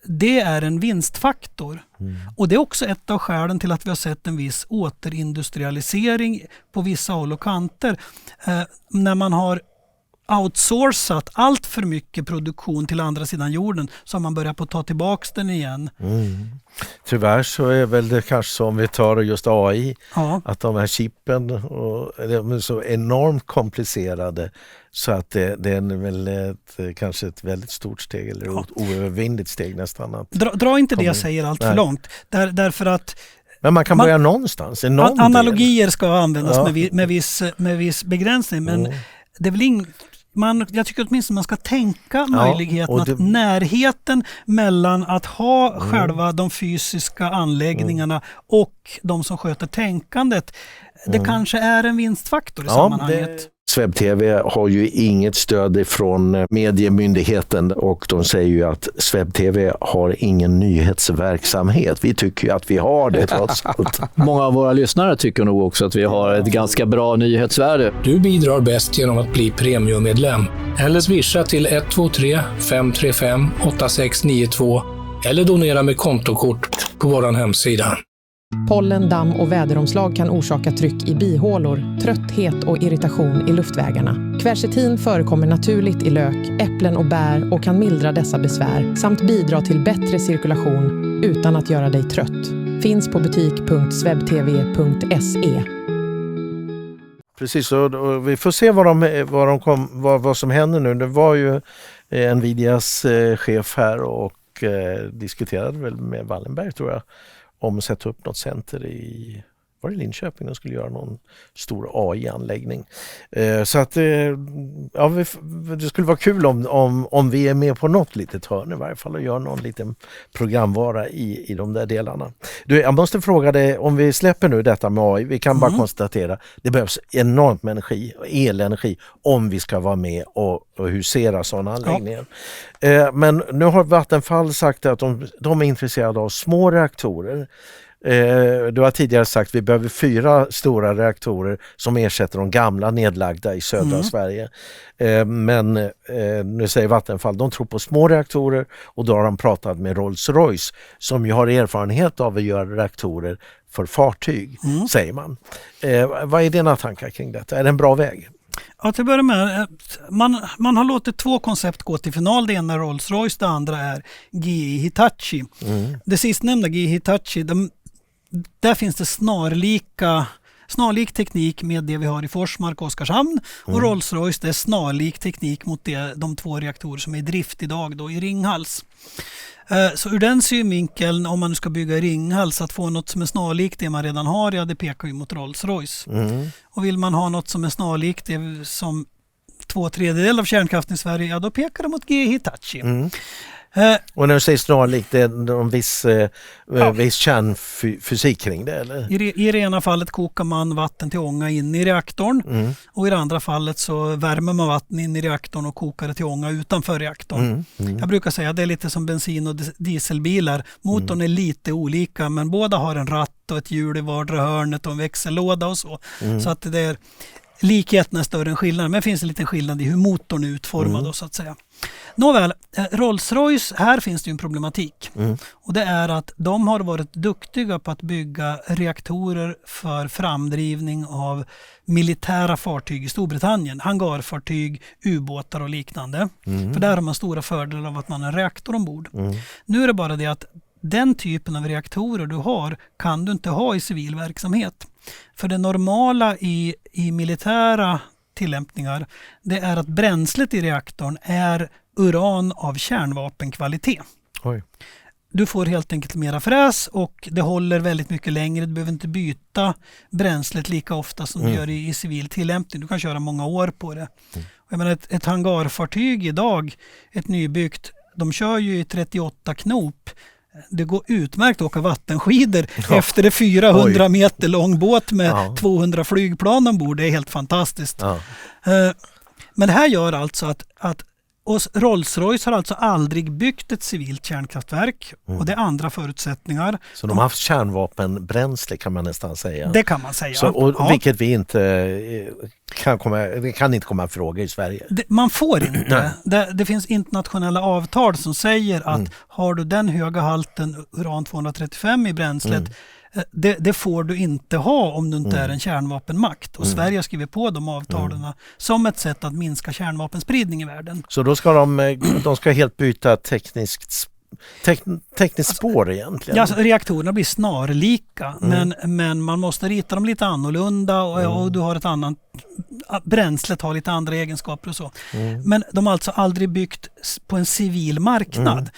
Speaker 2: det är en vinstfaktor. Och det är också ett av skälen till att vi har sett en viss återindustrialisering på vissa håll och kanter. När man har outsourcat allt för mycket produktion till andra sidan jorden så har man börjat på att ta tillbaka den igen.
Speaker 1: Tyvärr så är väl det kanske som vi tar just AI, att de här chippen de är så enormt komplicerade så att det är väl kanske ett väldigt stort steg eller oövervinnligt steg nästan. Att
Speaker 2: dra inte det jag säger allt för långt. Därför att
Speaker 1: men man kan börja någonstans.
Speaker 2: Analogier ska användas med viss begränsning, men det är väl jag tycker åtminstone man ska tänka möjligheten att närheten mellan att ha själva de fysiska anläggningarna och de som sköter tänkandet, det kanske är en vinstfaktor i sammanhanget.
Speaker 1: SvebTV har ju inget stöd från mediemyndigheten och de säger ju att SvebTV har ingen nyhetsverksamhet. Vi tycker ju att vi har det trots allt.
Speaker 3: Många av våra lyssnare tycker nog också att vi har ett ganska bra nyhetsvärde.
Speaker 4: Du bidrar bäst genom att bli premiummedlem eller swisha till 123 535 8692 eller donera med kontokort på vår hemsida.
Speaker 5: Pollen, damm och väderomslag kan orsaka tryck i bihålor, trötthet och irritation i luftvägarna. Quercetin förekommer naturligt i lök, äpplen och bär och kan mildra dessa besvär samt bidra till bättre cirkulation utan att göra dig trött. Finns på butik.swebtv.se.
Speaker 1: Precis, och vi får se vad som händer nu. Det var ju Nvidias chef här och diskuterade väl med Wallenberg tror jag om att sätta upp något center i Linköping. De skulle göra någon stor AI-anläggning. Så att det skulle vara kul om vi är med på något litet hörn i varje fall och gör någon liten programvara i de där delarna. Jag måste fråga dig, om vi släpper nu detta med AI, vi kan bara konstatera det behövs enormt med elenergi om vi ska vara med och husera sådana anläggningar. Men nu har Vattenfall sagt att de är intresserade av små reaktorer. Du har tidigare sagt att vi behöver 4 stora reaktorer som ersätter de gamla nedlagda i södra Sverige. Men nu säger Vattenfall, de tror på små reaktorer och då har de pratat med Rolls-Royce som ju har erfarenhet av att göra reaktorer för fartyg, säger man. Vad är dina tankar kring detta? Är det en bra väg?
Speaker 2: Ja, till att börja med, man har låtit 2 koncept gå till final. Det ena är Rolls-Royce, det andra är GE Hitachi. Det sistnämnda, GE Hitachi, där finns det snarlik teknik med det vi har i Forsmark och Oskarshamn. Och Rolls-Royce, det är snarlik teknik mot de 2 reaktorer som är i drift idag då i Ringhals. Så ur den synvinkeln, om man ska bygga i Ringhals, att få något som är snarlikt det man redan har, det pekar ju mot Rolls-Royce. Och vill man ha något som är snarlikt det som 2/3 av kärnkraften i Sverige, då pekar det mot GE Hitachi.
Speaker 1: Och när du säger snarlikt, det är någon viss kärnfysik kring det, eller?
Speaker 2: I det ena fallet kokar man vatten till ånga in i reaktorn och i det andra fallet så värmer man vatten in i reaktorn och kokar det till ånga utanför reaktorn. Jag brukar säga att det är lite som bensin- och dieselbilar. Motorn är lite olika men båda har en ratt och ett hjul i vardera hörnet och en växellåda och så. Så att det är Likheterna är större än skillnaden, men det finns en liten skillnad i hur motorn är utformad då, så att säga. Nåväl, Rolls-Royce, här finns det ju en problematik. Och det är att de har varit duktiga på att bygga reaktorer för framdrivning av militära fartyg i Storbritannien. Hangarfartyg, ubåtar och liknande. För där har man stora fördelar av att man har en reaktor ombord. Nu är det bara det att den typen av reaktorer du har kan du inte ha i civil verksamhet. För det normala i militära tillämpningar, det är att bränslet i reaktorn är uran av kärnvapenkvalitet.
Speaker 1: Oj.
Speaker 2: Du får helt enkelt mera fräs och det håller väldigt mycket längre. Du behöver inte byta bränslet lika ofta som du gör i civil tillämpning. Du kan köra många år på det. Jag menar, ett hangarfartyg idag, ett nybyggt, de kör ju i 38 knop. Det går utmärkt att åka vattenskidor efter det 400 meter lång båt med 200 flygplan ombord. Det är helt fantastiskt. Men det här gör alltså att Rolls-Royce har alltså aldrig byggt ett civilt kärnkraftverk och det är andra förutsättningar.
Speaker 1: Så de har haft kärnvapenbränsle kan man nästan säga.
Speaker 2: Det kan man säga.
Speaker 1: Så, vilket vi inte kan inte komma en fråga i Sverige.
Speaker 2: Man får inte. Det finns internationella avtal som säger att har du den höga halten uran-235 i bränslet, det får du inte ha om du inte är en kärnvapenmakt. Och Sverige har skrivit på de avtalen som ett sätt att minska kärnvapenspridning i världen.
Speaker 1: Så då ska de ska helt byta tekniskt spår egentligen?
Speaker 2: Ja, alltså, reaktorerna blir snarlika men man måste rita dem lite annorlunda och du har ett annat bränslet har lite andra egenskaper och så. Men de har alltså aldrig byggt på en civil marknad.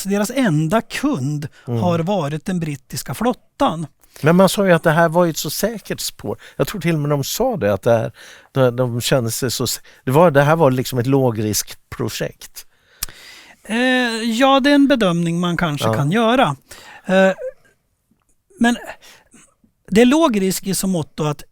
Speaker 2: Deras enda kund har varit den brittiska flottan.
Speaker 1: Men man sa ju att det här var ett så säkert spår. Jag tror till och med de sa det att de kände sig så... Det här var liksom ett lågriskprojekt.
Speaker 2: Ja, det är en bedömning man kanske kan göra. Men det är låg risk i så mått att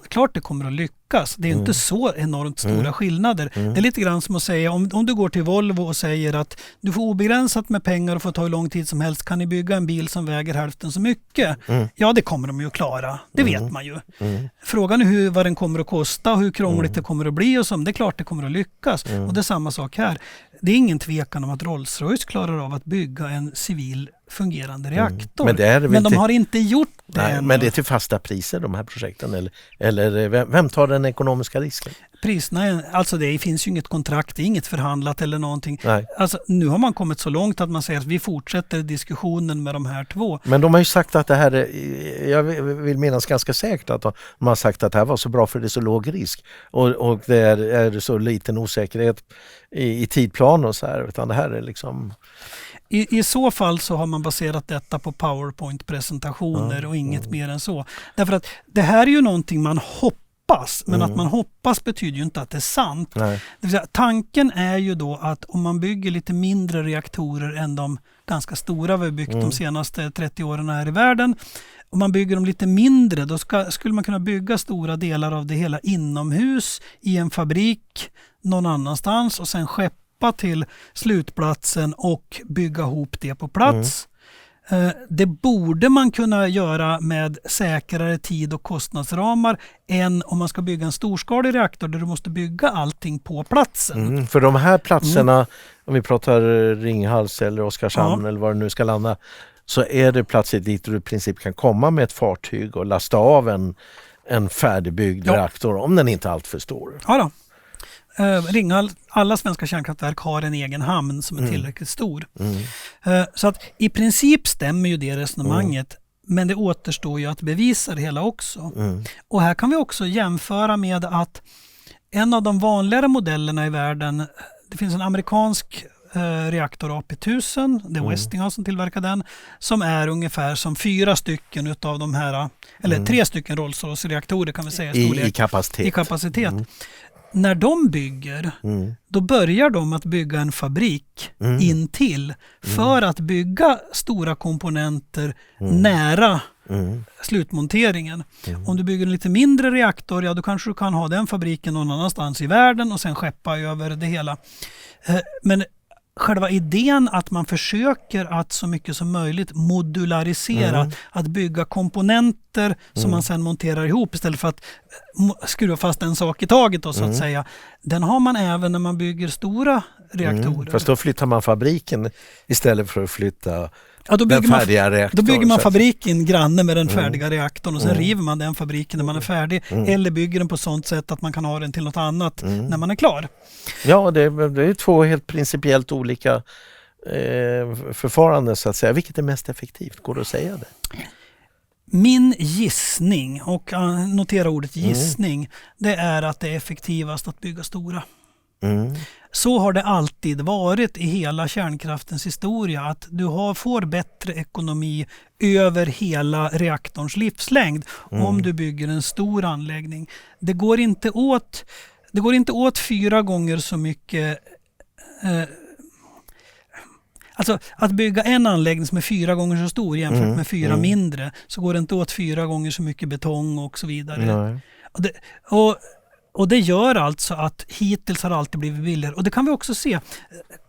Speaker 2: klart det kommer att lyckas. Det är inte så enormt stora skillnader. Det är lite grann som att säga om du går till Volvo och säger att du får obegränsat med pengar och får ta hur lång tid som helst. Kan ni bygga en bil som väger hälften så mycket? Ja, det kommer de ju att klara. Det vet man ju. Frågan är vad den kommer att kosta och hur krångligt det kommer att bli och så. Det är klart det kommer att lyckas. Och det är samma sak här. Det är ingen tvekan om att Rolls-Royce klarar av att bygga en civil fungerande reaktor. Men de har inte gjort det.
Speaker 1: Nej, men det är till fasta priser de här projekten eller vem tar den ekonomiska risken?
Speaker 2: Priserna, alltså det finns ju inget kontrakt, det är inget förhandlat eller någonting.
Speaker 1: Nej.
Speaker 2: Alltså, nu har man kommit så långt att man säger att vi fortsätter diskussionen med de här två.
Speaker 1: Men de har ju sagt att det här jag vill minnas ganska säkert att de har sagt att det här var så bra för det är så låg risk och det är så liten osäkerhet i tidplan och så här, utan det här är liksom...
Speaker 2: I så fall så har man baserat detta på PowerPoint-presentationer och inget mer än så. Därför att det här är ju någonting man hoppas, men att man hoppas betyder ju inte att det är sant. Det vill säga, tanken är ju då att om man bygger lite mindre reaktorer än de ganska stora vi har byggt de senaste 30 åren här i världen. Om man bygger dem lite mindre, då skulle man kunna bygga stora delar av det hela inomhus i en fabrik någon annanstans och sen skeppa till slutplatsen och bygga ihop det på plats. Det borde man kunna göra med säkrare tid- och kostnadsramar än om man ska bygga en storskalig reaktor där du måste bygga allting på platsen.
Speaker 1: För de här platserna, om vi pratar Ringhals eller Oskarshamn eller vad det nu ska landa, så är det platser dit du i princip kan komma med ett fartyg och lasta av en färdigbyggd reaktor om den inte är allt för stor.
Speaker 2: Ja då. Ringhals, alla svenska kärnkraftverk har en egen hamn som är tillräckligt stor. Så att i princip stämmer ju det resonemanget, men det återstår ju att bevisa det hela också. Och här kan vi också jämföra med att en av de vanligare modellerna i världen, det finns en amerikansk reaktor AP1000, det är Westinghouse som tillverkar den, som är ungefär som 4 stycken utav de här, eller 3 stycken Rolls-Royce-reaktorer kan vi säga
Speaker 1: i kapacitet.
Speaker 2: När de bygger, då börjar de att bygga en fabrik intill för att bygga stora komponenter nära slutmonteringen. Om du bygger en lite mindre reaktor, ja då kanske du kan ha den fabriken någon annanstans i världen och sen skeppa över det hela. Men själva idén att man försöker att så mycket som möjligt modularisera, att bygga komponenter som man sen monterar ihop istället för att skruva fast en sak i taget då, så att säga. Den har man även när man bygger stora reaktorer.
Speaker 1: Fast då flyttar man fabriken istället för att flytta
Speaker 2: då
Speaker 1: den färdiga reaktorn.
Speaker 2: Då bygger man fabriken granne med den färdiga reaktorn och sen river man den fabriken när man är färdig. Eller bygger den på sånt sätt att man kan ha den till något annat när man är klar.
Speaker 1: Ja, det är 2 helt principiellt olika förfaranden så att säga. Vilket är mest effektivt? Går det att säga det?
Speaker 2: Min gissning, och notera ordet gissning, det är att det är effektivast att bygga stora. Så har det alltid varit i hela kärnkraftens historia, att du får bättre ekonomi över hela reaktorns livslängd om du bygger en stor anläggning. Det går inte åt 4 gånger så mycket. Alltså att bygga en anläggning som är 4 gånger så stor jämfört med 4 mindre, så går det inte åt 4 gånger så mycket betong och så vidare. Och det gör alltså att hittills har det alltid blivit billigare. Och det kan vi också se.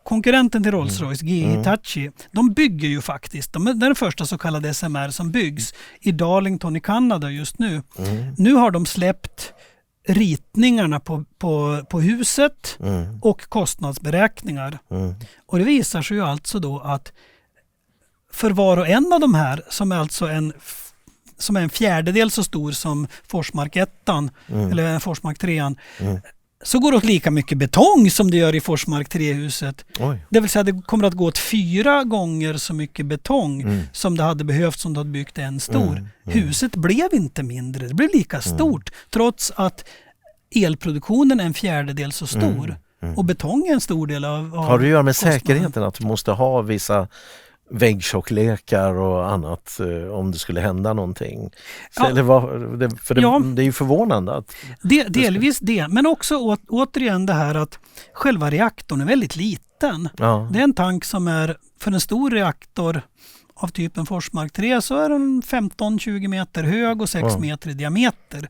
Speaker 2: Konkurrenten till Rolls-Royce, GE Hitachi, de bygger ju faktiskt. Det är den första så kallade SMR som byggs i Darlington i Kanada just nu. Nu har de släppt ritningarna på huset och kostnadsberäkningar. Och det visar sig ju alltså då att för var och en av de här, som är alltså som är en fjärdedel så stor som Forsmark 1 eller Forsmark 3, så går det åt lika mycket betong som det gör i Forsmark 3-huset. Det vill säga det kommer att gå åt 4 gånger så mycket betong som det hade behövt som du hade byggt en stor. Huset blev inte mindre, det blev lika stort trots att elproduktionen är en fjärdedel så stor och betong är en stor del av
Speaker 1: har det att göra med
Speaker 2: kostnaden.
Speaker 1: Säkerheten, att du måste ha vissa väggtjocklekar och annat om det skulle hända någonting?
Speaker 2: Ja.
Speaker 1: Det är ju förvånande att
Speaker 2: delvis det, men också återigen det här att själva reaktorn är väldigt liten. Det är en tank som är för en stor reaktor av typen Forsmark 3, så är den 15-20 meter hög och 6 meter i diameter.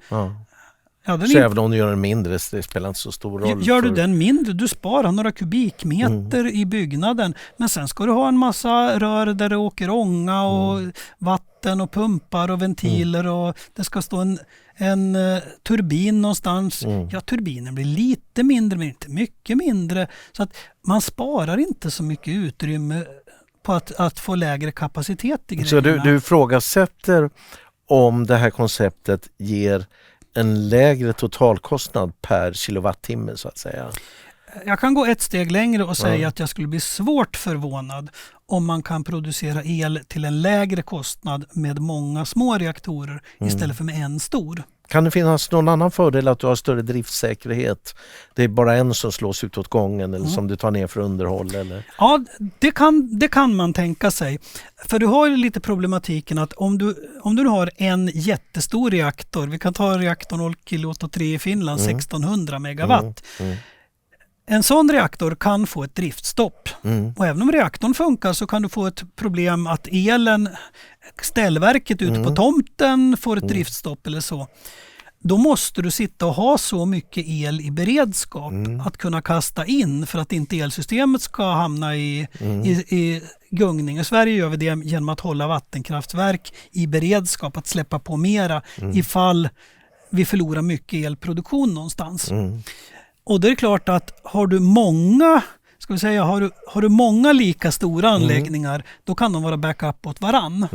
Speaker 2: Så
Speaker 1: även om du gör den mindre, det spelar inte så stor roll.
Speaker 2: Gör du den mindre, du sparar några kubikmeter i byggnaden, men sen ska du ha en massa rör där det åker ånga och vatten och pumpar och ventiler och det ska stå en turbin någonstans. Turbinen blir lite mindre, men inte mycket mindre, så att man sparar inte så mycket utrymme på att få lägre kapacitet i grejerna.
Speaker 1: Så du ifrågasätter om det här konceptet ger en lägre totalkostnad per kilowattimme så att säga?
Speaker 2: Jag kan gå ett steg längre och säga att jag skulle bli svårt förvånad om man kan producera el till en lägre kostnad med många små reaktorer istället för med en stor.
Speaker 1: Kan det finnas någon annan fördel att du har större driftsäkerhet? Det är bara en som slås ut åt gången eller som du tar ner för underhåll? Eller?
Speaker 2: Ja, det kan man tänka sig. För du har ju lite problematiken att om du har en jättestor reaktor, vi kan ta reaktorn Olkiluoto 3 i Finland, 1600 megawatt. En sån reaktor kan få ett driftstopp. Och även om reaktorn funkar så kan du få ett problem att ställverket ute på tomten får ett driftstopp eller så. Då måste du sitta och ha så mycket el i beredskap att kunna kasta in för att inte elsystemet ska hamna i gungning. I Sverige gör vi det genom att hålla vattenkraftverk i beredskap, att släppa på mera ifall vi förlorar mycket elproduktion någonstans. Och det är klart att har du många lika stora anläggningar, då kan de vara backup åt varann.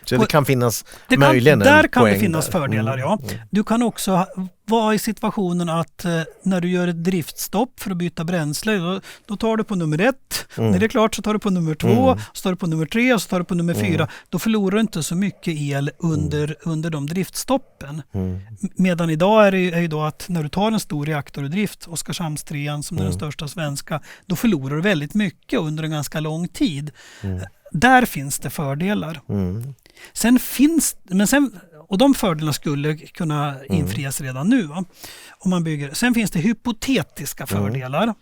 Speaker 1: Så det kan finnas möjligen en
Speaker 2: där kan det
Speaker 1: poäng
Speaker 2: finnas
Speaker 1: där.
Speaker 2: fördelar, ja. Du kan också vara i situationen att när du gör ett driftstopp för att byta bränsle, då tar du på nummer 1. När det är klart så tar du på nummer 2, så tar du på nummer 3 och så tar du på nummer 4. Då förlorar du inte så mycket el under de driftstoppen. Medan idag är ju då att när du tar en stor reaktor i drift, Oskarshamns 3 som är den största svenska, då förlorar du väldigt mycket under en ganska lång tid. Där finns det fördelar. Och de fördelarna skulle kunna infrias redan nu, va? Om man bygger. Sen finns det hypotetiska fördelar.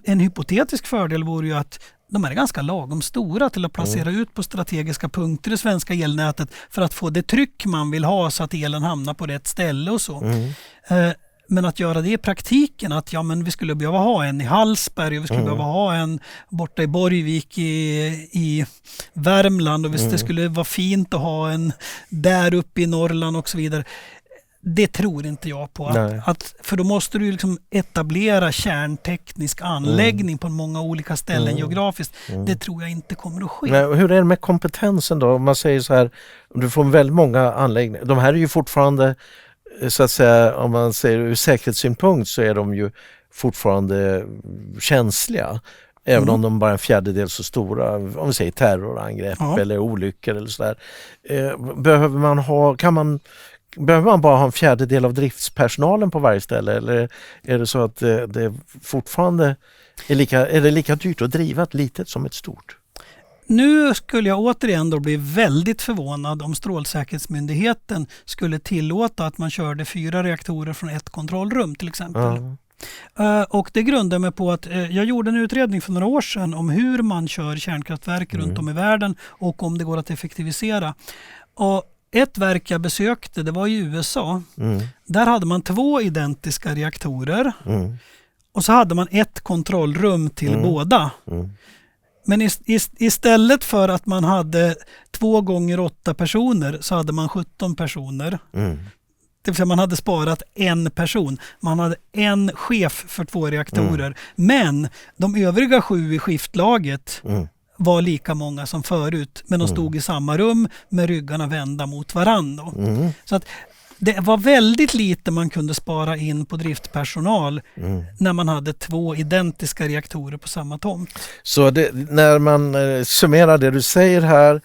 Speaker 2: En hypotetisk fördel vore ju att de är ganska lagom stora till att placera ut på strategiska punkter i svenska elnätet för att få det tryck man vill ha så att elen hamnar på rätt ställe och så. Men att göra det i praktiken, att vi skulle behöva ha en i Hallsberg och vi skulle behöva ha en borta i Borgvik i Värmland och det skulle vara fint att ha en där uppe i Norrland och så vidare. Det tror inte jag på. För då måste du liksom etablera kärnteknisk anläggning på många olika ställen geografiskt. Det tror jag inte kommer att ske.
Speaker 1: Men hur är det med kompetensen då? Om man säger så här, du får väldigt många anläggningar. De här är ju fortfarande, så att säga, om man säger ur säkerhetssynpunkt så är de ju fortfarande känsliga. Även om de bara är en fjärdedel så stora, om vi säger terrorangrepp eller olyckor eller sådär. Behöver man bara ha en fjärdedel av driftspersonalen på varje ställe, eller är det så att det fortfarande är det lika dyrt att driva ett litet som ett stort?
Speaker 2: Nu skulle jag återigen då bli väldigt förvånad om Strålsäkerhetsmyndigheten skulle tillåta att man körde 4 reaktorer från ett kontrollrum till exempel. Och det grundar mig på att jag gjorde en utredning för några år sedan om hur man kör kärnkraftverk runt om i världen och om det går att effektivisera. Och ett verk jag besökte, det var i USA. Där hade man 2 identiska reaktorer och så hade man ett kontrollrum till båda. Men istället för att man hade 2 gånger 8 personer så hade man 17 personer. Det vill säga man hade sparat en person. Man hade en chef för 2 reaktorer. Men de övriga 7 i skiftlaget var lika många som förut. Men de stod i samma rum med ryggarna vända mot varandra. Så att det var väldigt lite man kunde spara in på driftpersonal när man hade 2 identiska reaktorer på samma tomt.
Speaker 1: Så när man summerar det du säger här,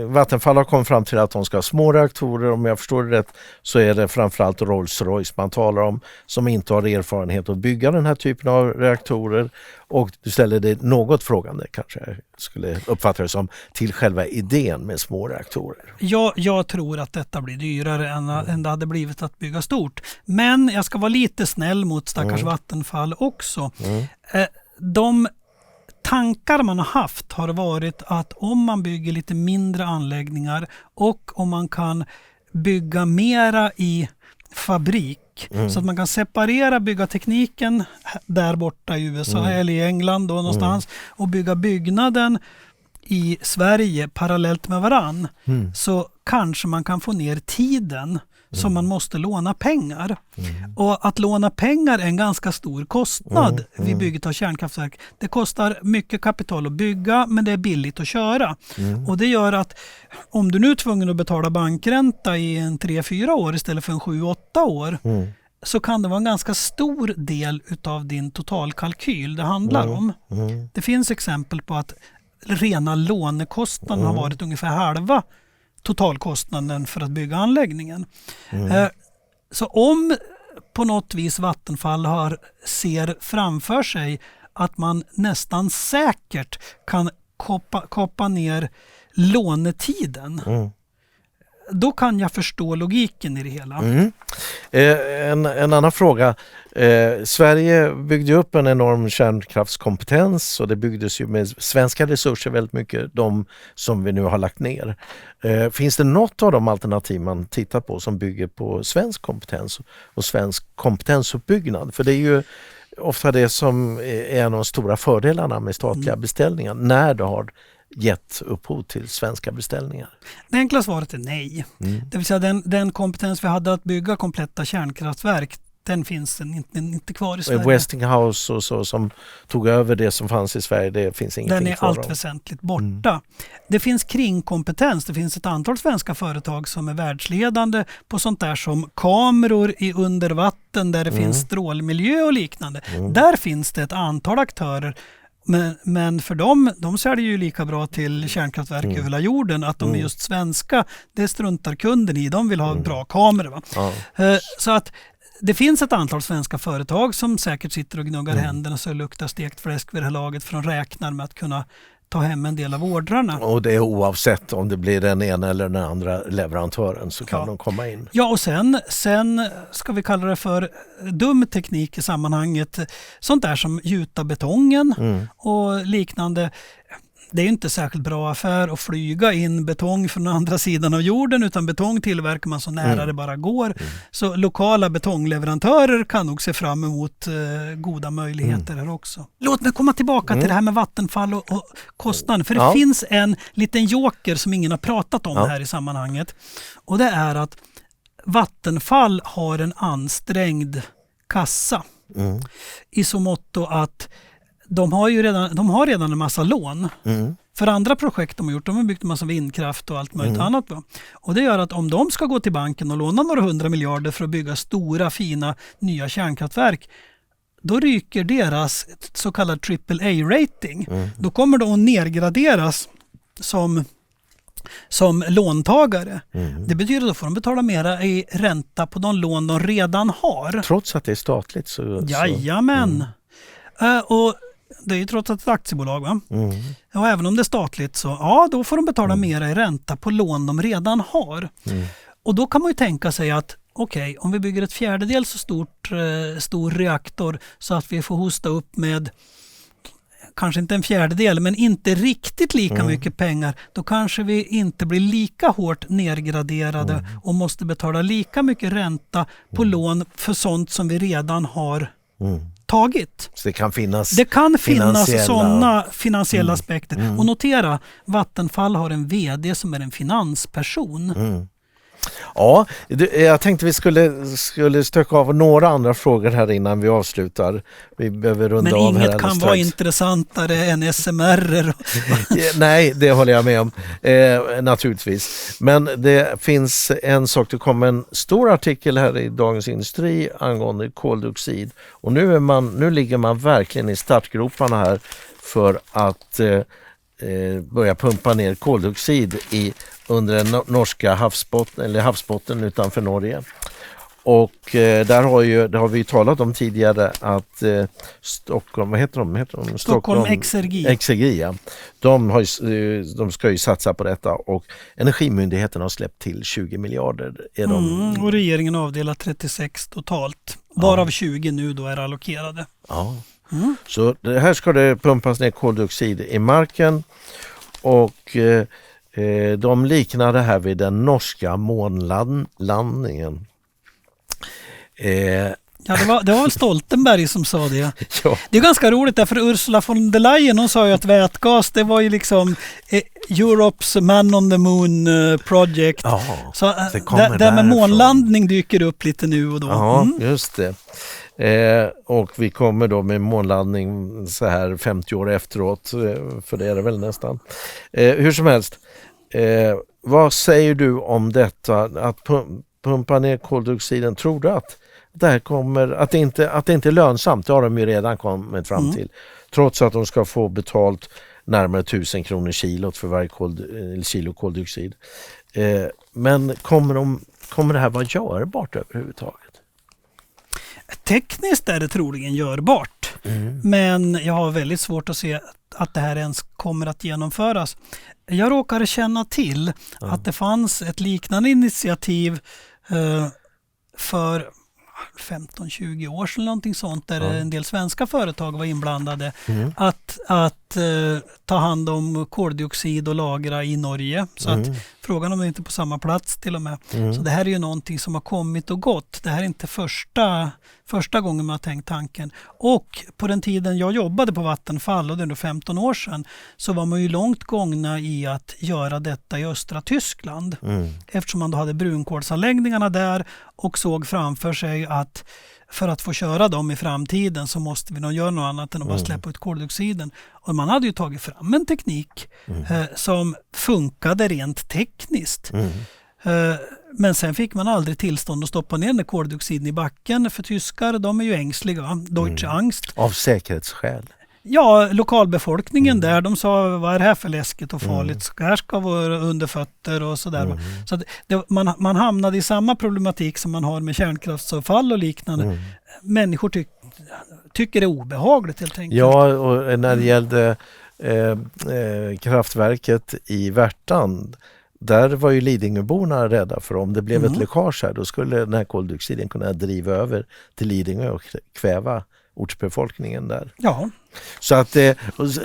Speaker 1: Vattenfall har kommit fram till att de ska ha små reaktorer. Om jag förstår det rätt så är det framförallt Rolls-Royce man talar om, som inte har erfarenhet att bygga den här typen av reaktorer. Och du ställer det något frågande, kanske jag skulle uppfatta det som, till själva idén med små reaktorer.
Speaker 2: Jag tror att detta blir dyrare än det hade blivit att bygga stort. Men jag ska vara lite snäll mot stackars Vattenfall också. De tankar man har haft har varit att om man bygger lite mindre anläggningar och om man kan bygga mera i fabrik så att man kan separera byggartekniken där borta i USA eller i England då någonstans och bygga byggnaden i Sverige parallellt med varann, så kanske man kan få ner tiden som man måste låna pengar. Och att låna pengar är en ganska stor kostnad vid bygget av kärnkraftverk. Det kostar mycket kapital att bygga, men det är billigt att köra. Och det gör att om du nu är tvungen att betala bankränta i 3-4 år istället för 7-8 år, så kan det vara en ganska stor del utav din totalkalkyl det handlar om. Det finns exempel på att rena lånekostnaden har varit ungefär halva totalkostnaden för att bygga anläggningen. Så om på något vis Vattenfall ser framför sig att man nästan säkert kan koppa ner lånetiden, då kan jag förstå logiken i det hela.
Speaker 1: En annan fråga. Sverige byggde upp en enorm kärnkraftskompetens och det byggdes ju med svenska resurser väldigt mycket, de som vi nu har lagt ner. Finns det något av de alternativ man tittar på som bygger på svensk kompetens och svensk kompetensuppbyggnad? För det är ju ofta det som är en av de stora fördelarna med statliga beställningar när det har gett upphov till svenska beställningar.
Speaker 2: Det enkla svaret är nej. Det vill säga den kompetens vi hade att bygga kompletta kärnkraftverk, den finns inte kvar i Sverige.
Speaker 1: Westinghouse och så som tog över det som fanns i Sverige, det finns ingenting
Speaker 2: kvar. Den är allt väsentligt borta. Det finns kringkompetens. Det finns ett antal svenska företag som är världsledande på sånt där som kameror i under vatten där det finns strålmiljö och liknande. Där finns det ett antal aktörer. Men för de ser det ju lika bra till kärnkraftverk över hela jorden att de är just svenska. Det struntar kunden i. De vill ha bra kameror. Va? Så att det finns ett antal svenska företag som säkert sitter och gnuggar händerna så luktar stekt fläsk vid det här laget, för de räknar med att kunna ta hem en del av ordrarna.
Speaker 1: Och det är oavsett om det blir den ena eller den andra leverantören så kan de komma in.
Speaker 2: Ja, och sen ska vi kalla det för dum teknik i sammanhanget. Sånt där som gjuta betongen och liknande. det är inte särskilt bra affär att flyga in betong från andra sidan av jorden, utan betong tillverkar man så nära det bara går. Så lokala betongleverantörer kan nog se fram emot goda möjligheter här också. Låt mig komma tillbaka till det här med Vattenfall och kostnaden. För det finns en liten joker som ingen har pratat om här i sammanhanget. Och det är att Vattenfall har en ansträngd kassa. I så motto att de har redan en massa lån. För andra projekt de har gjort, de har byggt en massa vindkraft och allt möjligt annat. Va? Och det gör att om de ska gå till banken och låna några 100 miljarder för att bygga stora, fina, nya kärnkraftverk, då ryker deras så kallad AAA-rating. Då kommer de att nedgraderas som låntagare. Det betyder att då får de betala mera i ränta på de lån de redan har.
Speaker 1: Trots att det är statligt?
Speaker 2: Jajamän. Och det är ju trots att det är ett aktiebolag. Va? Och även om det är statligt så då får de betala mera i ränta på lån de redan har. Och då kan man ju tänka sig att okej, om vi bygger ett fjärdedel så stor reaktor så att vi får hosta upp med kanske inte en fjärdedel, men inte riktigt lika mycket pengar, då kanske vi inte blir lika hårt nedgraderade och måste betala lika mycket ränta på lån för sånt som vi redan har tagit.
Speaker 1: Så det kan finnas
Speaker 2: sådana finansiella aspekter. Och notera, Vattenfall har en vd som är en finansperson.
Speaker 1: Ja, jag tänkte vi skulle stöka av några andra frågor här innan vi avslutar. Vi behöver runda av här.
Speaker 2: Men inget kan vara intressantare än SMR.
Speaker 1: Nej, det håller jag med om. Naturligtvis. Men det finns en sak, det kom en stor artikel här i Dagens Industri angående koldioxid. Och nu ligger man verkligen i startgroparna här för att börja pumpa ner koldioxid under den norska havsbotten utanför Norge. Och där har vi talat om tidigare att Stockholm, vad heter de?
Speaker 2: Stockholm Exergi.
Speaker 1: Ja. De ska ju satsa på detta och Energimyndigheten har släppt till 20 miljarder.
Speaker 2: Och regeringen avdelar 36 totalt, varav 20 nu då är allokerade.
Speaker 1: Ja. Så här ska det pumpas ner koldioxid i marken och de liknar det här vid den norska månlandningen.
Speaker 2: Ja, det var väl Stoltenberg som sa det.
Speaker 1: Ja.
Speaker 2: Det är ganska roligt därför Ursula von der Leyen, hon sa ju att vätgas, det var ju liksom Europe's Man on the Moon project.
Speaker 1: Ja,
Speaker 2: så där med månlandning dyker upp lite nu och då.
Speaker 1: Ja, just det. Och vi kommer då med månlandning så här 50 år efteråt, för det är det väl nästan. Hur som helst, vad säger du om detta att pumpa ner koldioxiden? Tror du att det här att det inte är lönsamt? Det har de ju redan kommit fram till. Trots att de ska få betalt närmare 1000 kronor kilot för varje kilo koldioxid. Men kommer det här vara görbart överhuvudtaget?
Speaker 2: Tekniskt är det troligen görbart, men jag har väldigt svårt att se att det här ens kommer att genomföras. Jag råkar känna till att det fanns ett liknande initiativ för 15-20 år sedan, någonting sånt, där en del svenska företag var inblandade att ta hand om koldioxid och lagra i Norge. Så att frågan om det inte är på samma plats till och med. Så det här är ju någonting som har kommit och gått. Det här är inte första gången man har tänkt tanken. Och på den tiden jag jobbade på Vattenfall, och det är 15 år sedan, så var man ju långt gångna i att göra detta i östra Tyskland. Eftersom man då hade brunkolsanläggningarna där och såg framför sig att för att få köra dem i framtiden så måste vi nog göra något annat än att bara släppa ut koldioxiden. Och man hade ju tagit fram en teknik som funkade rent tekniskt. Men sen fick man aldrig tillstånd att stoppa ner den koldioxiden i backen, för tyskar, de är ju ängsliga. Deutsche Angst.
Speaker 1: Av säkerhetsskäl?
Speaker 2: Ja, lokalbefolkningen där, de sa, vad är det här för läskigt och farligt? Det här ska vara under fötter och sådär. Så att man hamnade i samma problematik som man har med kärnkraftsavfall och liknande. Människor tycker det är obehagligt helt enkelt. Ja,
Speaker 1: och när det gällde kraftverket i Värtan, där var ju Lidingöborna rädda för om det blev ett läckage här, då skulle den här koldioxiden kunna driva över till Lidingö och kväva ortsbefolkningen där.
Speaker 2: Ja.
Speaker 1: Så att det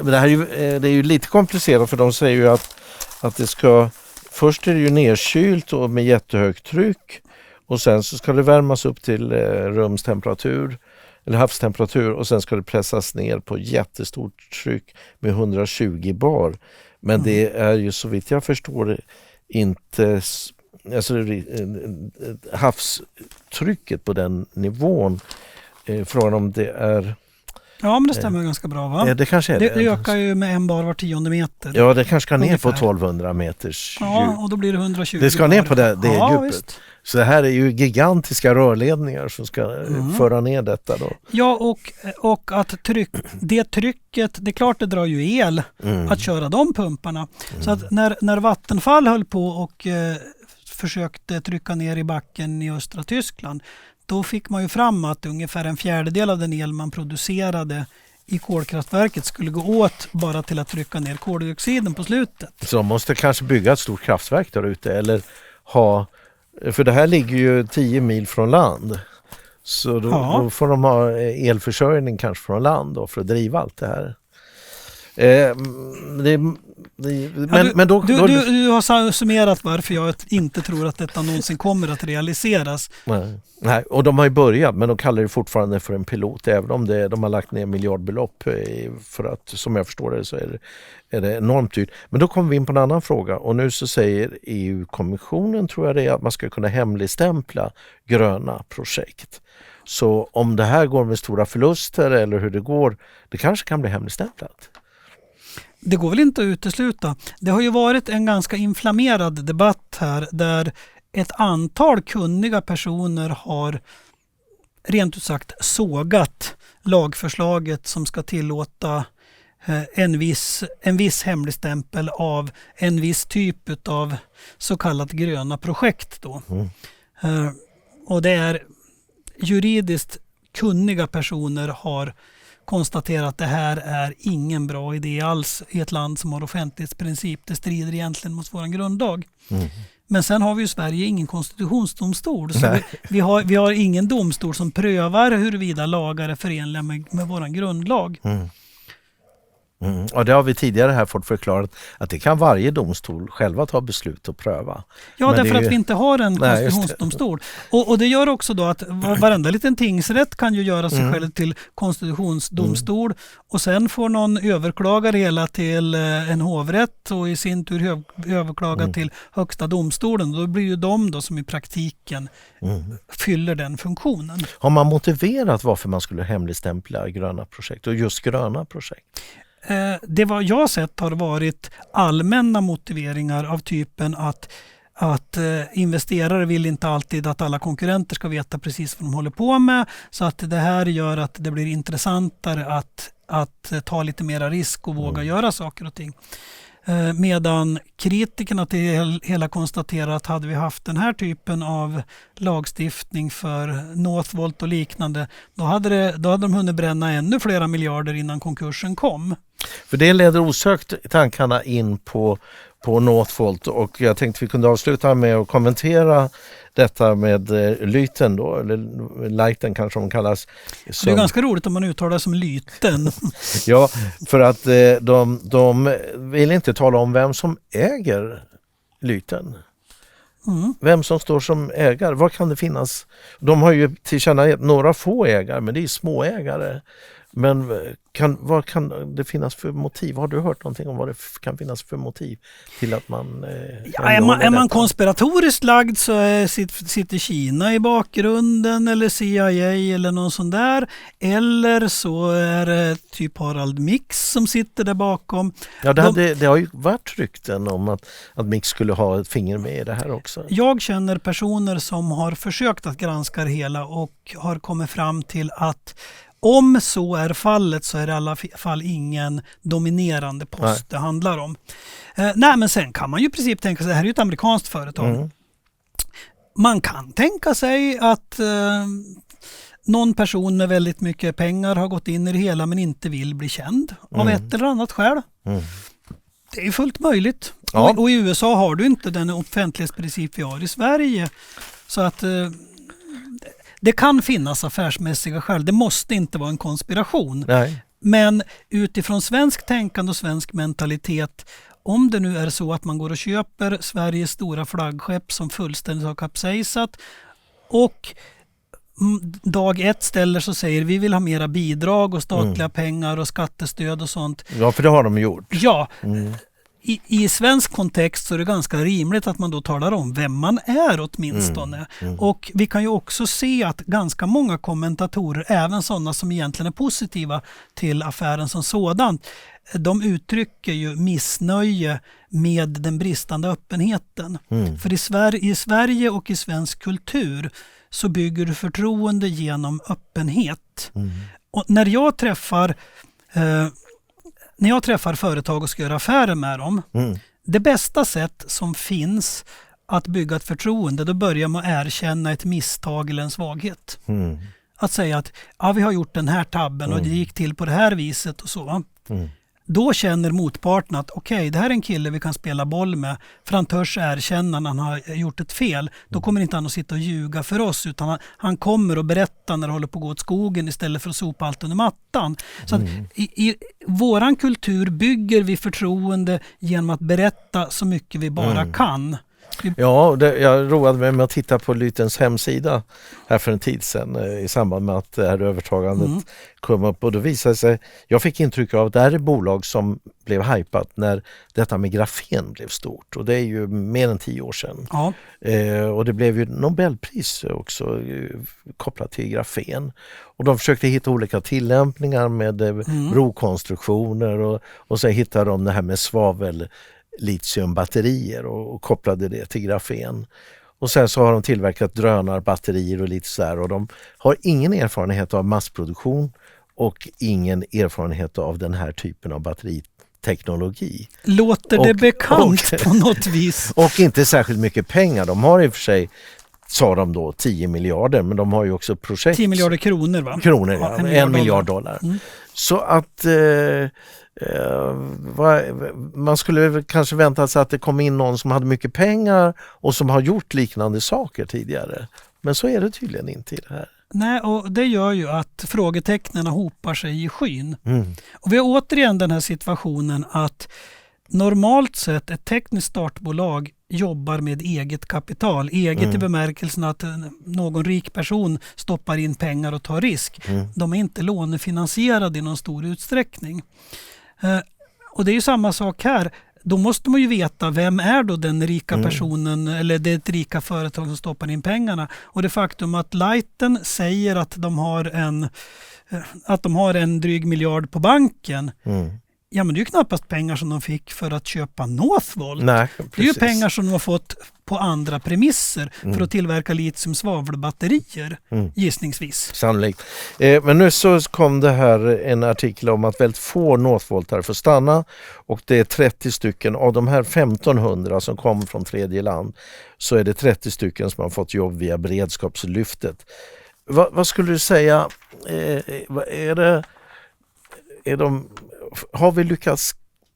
Speaker 1: här är ju, det är ju lite komplicerat, för de säger ju att det ska, först är det ju nedkylt och med jättehögt tryck, och sen så ska det värmas upp till rumstemperatur eller havstemperatur, och sen ska det pressas ner på jättestort tryck med 120 bar. Men det är ju, så vitt jag förstår, inte alltså havstrycket på den nivån. Frågan om det är...
Speaker 2: Ja, men det stämmer ganska bra, va?
Speaker 1: Det kanske är
Speaker 2: det ökar ju med 1 bar var 10:e meter.
Speaker 1: Ja, det kanske ska ner
Speaker 2: ungefär
Speaker 1: på 1200 meters djup.
Speaker 2: Ja, och då blir det 120
Speaker 1: Det ska ner på det djupet.
Speaker 2: Visst.
Speaker 1: Så det här är ju gigantiska rörledningar som ska föra ner detta då.
Speaker 2: Ja, och att det trycket, det är klart det drar ju el att köra de pumparna. Så att när Vattenfall höll på och försökte trycka ner i backen i östra Tyskland, då fick man ju fram att ungefär 1/4 av den el man producerade i kolkraftverket skulle gå åt bara till att trycka ner koldioxiden på slutet.
Speaker 1: Så de måste kanske bygga ett stort kraftverk där ute, eller ha, för det här ligger ju 10 mil från land. Så då får de ha elförsörjning kanske från land då, för att driva allt det här.
Speaker 2: Du har summerat varför jag inte tror att detta någonsin kommer att realiseras.
Speaker 1: Nej, och de har ju börjat, men de kallar det fortfarande för en pilot, även om de har lagt ner miljardbelopp, för att, som jag förstår det, så är det enormt dyrt. Men då kommer vi in på en annan fråga, och nu så säger EU-kommissionen, tror jag det är, att man ska kunna hemligstämpla gröna projekt. Så om det här går med stora förluster eller hur det går, det kanske kan bli hemligstämplat.
Speaker 2: Det går väl inte att utesluta. Det har ju varit en ganska inflammerad debatt här, där ett antal kunniga personer har rent ut sagt sågat lagförslaget som ska tillåta en viss hemligstämpel av en viss typ av så kallat gröna projekt då. Och det är juridiskt kunniga personer har konstaterat att det här är ingen bra idé alls i ett land som har offentlighetsprincip. Det strider egentligen mot vår grundlag. Men sen har vi i Sverige ingen konstitutionsdomstol. Så vi har ingen domstol som prövar huruvida lagar är förenliga med vår grundlag.
Speaker 1: Och det har vi tidigare här fått förklarat att det kan varje domstol själva ta beslut och pröva.
Speaker 2: Ja, men därför att vi inte har en konstitutionsdomstol. Och det gör också då att varenda liten tingsrätt kan ju göra sig själv till konstitutionsdomstol, och sen får någon överklaga det hela till en hovrätt och i sin tur överklaga till högsta domstolen. Då blir ju de då som i praktiken fyller den funktionen.
Speaker 1: Har man motiverat varför man skulle hemligstämpla gröna projekt, och just gröna projekt?
Speaker 2: Det vad jag sett har varit allmänna motiveringar av typen att investerare vill inte alltid att alla konkurrenter ska veta precis vad de håller på med, så att det här gör att det blir intressantare att ta lite mera risk och våga göra saker och ting. Medan kritikerna till hela konstaterar att hade vi haft den här typen av lagstiftning för Northvolt och liknande, då hade de hunnit bränna ännu flera miljarder innan konkursen kom.
Speaker 1: För det leder osökt tankarna in på Northvolt, och jag tänkte vi kunde avsluta med att kommentera detta med Lyten då, eller Lighten kanske de kallas.
Speaker 2: Det är ganska roligt om man uttalar det som Lyten.
Speaker 1: Ja, för att de vill inte tala om vem som äger Lyten. Vem som står som ägare, vad kan det finnas? De har ju tillkännagett några få ägare, men det är små ägare. Men vad kan det finnas för motiv? Har du hört någonting om vad det kan finnas för motiv till att man...
Speaker 2: är man konspiratoriskt lagd så sitter Kina i bakgrunden, eller CIA eller någon sån där. Eller så är det typ Harald Mix som sitter där bakom. Ja,
Speaker 1: det har ju varit rykten om att Mix skulle ha ett finger med i det här också.
Speaker 2: Jag känner personer som har försökt att granska det hela och har kommit fram till att om så är fallet så är det i alla fall ingen dominerande post det handlar om. Men sen kan man ju i princip tänka sig, det här är ju ett amerikanskt företag. Man kan tänka sig att någon person med väldigt mycket pengar har gått in i det hela men inte vill bli känd av ett eller annat skäl. Det är fullt möjligt. Ja. Och i USA har du inte den offentlighetsprincip vi har i Sverige. Så att... Det kan finnas affärsmässiga skäl. Det måste inte vara en konspiration.
Speaker 1: Nej.
Speaker 2: Men utifrån svensk tänkande och svensk mentalitet, om det nu är så att man går och köper Sveriges stora flaggskepp som fullständigt har kapsejsat och dag ett ställer så säger vi vill ha mera bidrag och statliga pengar och skattestöd och sånt.
Speaker 1: Ja, för det har de gjort.
Speaker 2: Ja, i svensk kontext så är det ganska rimligt att man då talar om vem man är åtminstone. Och vi kan ju också se att ganska många kommentatorer, även sådana som egentligen är positiva till affären som sådan, de uttrycker ju missnöje med den bristande öppenheten. För i Sverige och i svensk kultur så bygger du förtroende genom öppenhet. Och när jag träffar företag och ska göra affärer med dem, det bästa sätt som finns att bygga ett förtroende, då börjar man erkänna ett misstag eller en svaghet. Att säga att vi har gjort den här tabben och det gick till på det här viset och så. Då känner motparten att okej, det här är en kille vi kan spela boll med, för han törs erkänna när han har gjort ett fel. Då kommer inte han att sitta och ljuga för oss, utan han kommer att berätta när det håller på att gå åt skogen istället för att sopa allt under mattan. Så att i våran kultur bygger vi förtroende genom att berätta så mycket vi bara kan.
Speaker 1: Ja, jag roade mig med att titta på Lytens hemsida här för en tid sedan i samband med att det här övertagandet kom upp, och då visade sig, jag fick intryck av att det här är bolag som blev hypat när detta med grafen blev stort, och det är ju mer än 10 år sedan.
Speaker 2: Ja.
Speaker 1: Och det blev ju Nobelpris också kopplat till grafen, och de försökte hitta olika tillämpningar med brokonstruktioner och så hittade de det här med svavel litiumbatterier och kopplade det till grafen. Och sen så har de tillverkat drönarbatterier och lite så här, och de har ingen erfarenhet av massproduktion och ingen erfarenhet av den här typen av batteriteknologi.
Speaker 2: Låter det bekant på något vis?
Speaker 1: Och inte särskilt mycket pengar. De har i och för sig, sa de då, 10 miljarder, men de har ju också projekt.
Speaker 2: 10 miljarder kronor, va?
Speaker 1: Kronor, ja. 1 miljard dollar. Så att man skulle kanske vänta sig att det kom in någon som hade mycket pengar och som har gjort liknande saker tidigare. Men så är det tydligen inte i det här.
Speaker 2: Nej, och det gör ju att frågetecknen hopar sig i skyn. Och vi har återigen den här situationen att normalt sett ett tekniskt startbolag jobbar med eget kapital. Eget i bemärkelsen att någon rik person stoppar in pengar och tar risk. De är inte lånefinansierade i någon stor utsträckning. Och det är ju samma sak här. Då måste man ju veta vem är då den rika personen eller det rika företag som stoppar in pengarna. Och det faktum att Lighten säger att de har en dryg miljard på banken. Ja, men det är ju knappast pengar som de fick för att köpa Northvolt.
Speaker 1: Nej,
Speaker 2: det är ju pengar som de har fått på andra premisser för att tillverka litium-svavelbatterier, gissningsvis.
Speaker 1: Sannolikt. Men nu så kom det här en artikel om att väldigt få Northvoltare får stanna, och det är 30 stycken av de här 1500 som kommer från tredje land, så är det 30 stycken som har fått jobb via beredskapslyftet. Vad skulle du säga, har vi lyckats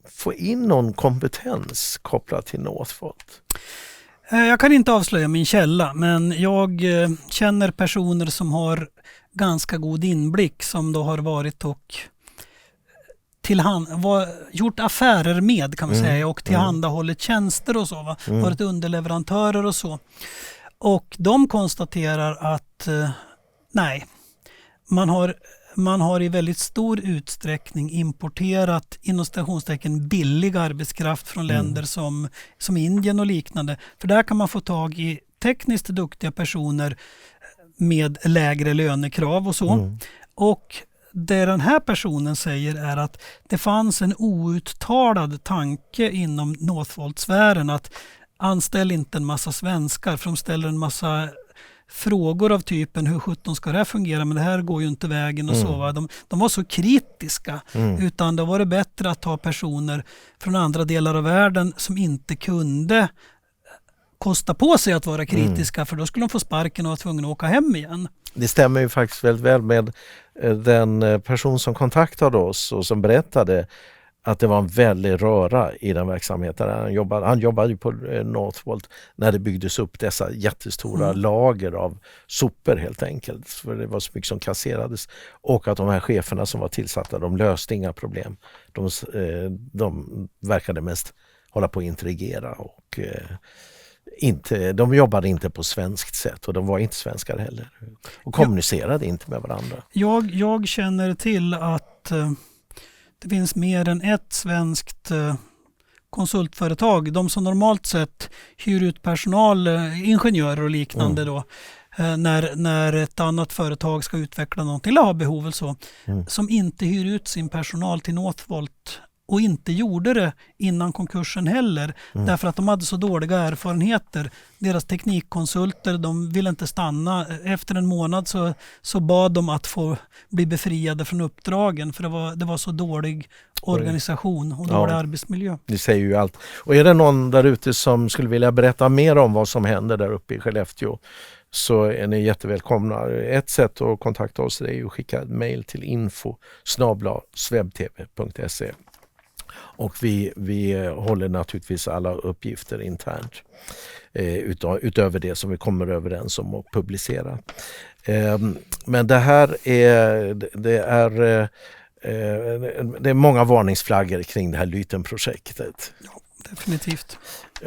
Speaker 1: få in någon kompetens kopplat till Northvolt?
Speaker 2: Jag kan inte avslöja min källa, men jag känner personer som har ganska god inblick, som då har varit och gjort affärer med, kan man säga, och tillhandahållit tjänster och så, varit underleverantörer och så. Och de konstaterar att nej, man har i väldigt stor utsträckning importerat inom stationstecken billig arbetskraft från länder som Indien och liknande. För där kan man få tag i tekniskt duktiga personer med lägre lönekrav och så. Och det den här personen säger är att det fanns en outtalad tanke inom Northvolt-sfären att anställ inte en massa svenskar, för de ställer en massa frågor av typen hur 17 ska det här fungera, men det här går ju inte vägen och så. Va? De var så kritiska, utan det var det bättre att ta personer från andra delar av världen som inte kunde kosta på sig att vara kritiska, för då skulle de få sparken och vara tvungna att åka hem igen.
Speaker 1: Det stämmer ju faktiskt väldigt väl med den person som kontaktade oss och som berättade att det var en väldig röra i den verksamheten. Han jobbade ju på Northvolt när det byggdes upp dessa jättestora lager av sopor helt enkelt. För det var så mycket som kasserades. Och att de här cheferna som var tillsatta, de löste inga problem. De verkade mest hålla på att intrigera och de jobbade inte på svenskt sätt och de var inte svenskar heller. Och kommunicerade inte med varandra.
Speaker 2: Jag känner till att det finns mer än ett svenskt konsultföretag. De som normalt sett hyr ut personal, ingenjörer och liknande då. När ett annat företag ska utveckla någonting eller ha behov eller så. Som inte hyr ut sin personal till Northvolt. Och inte gjorde det innan konkursen heller. Därför att de hade så dåliga erfarenheter. Deras teknikkonsulter, de ville inte stanna. Efter en månad så bad de att få bli befriade från uppdragen. För det var så dålig organisation och dålig arbetsmiljö.
Speaker 1: Det säger ju allt. Och är det någon där ute som skulle vilja berätta mer om vad som händer där uppe i Skellefteå, så är ni jättevälkomna. Ett sätt att kontakta oss är ju att skicka ett mejl till info@swebtv.se. Och vi håller naturligtvis alla uppgifter internt utöver det som vi kommer överens om att publicera. Men det är många varningsflaggor kring det här Lyten-projektet.
Speaker 2: Ja, definitivt.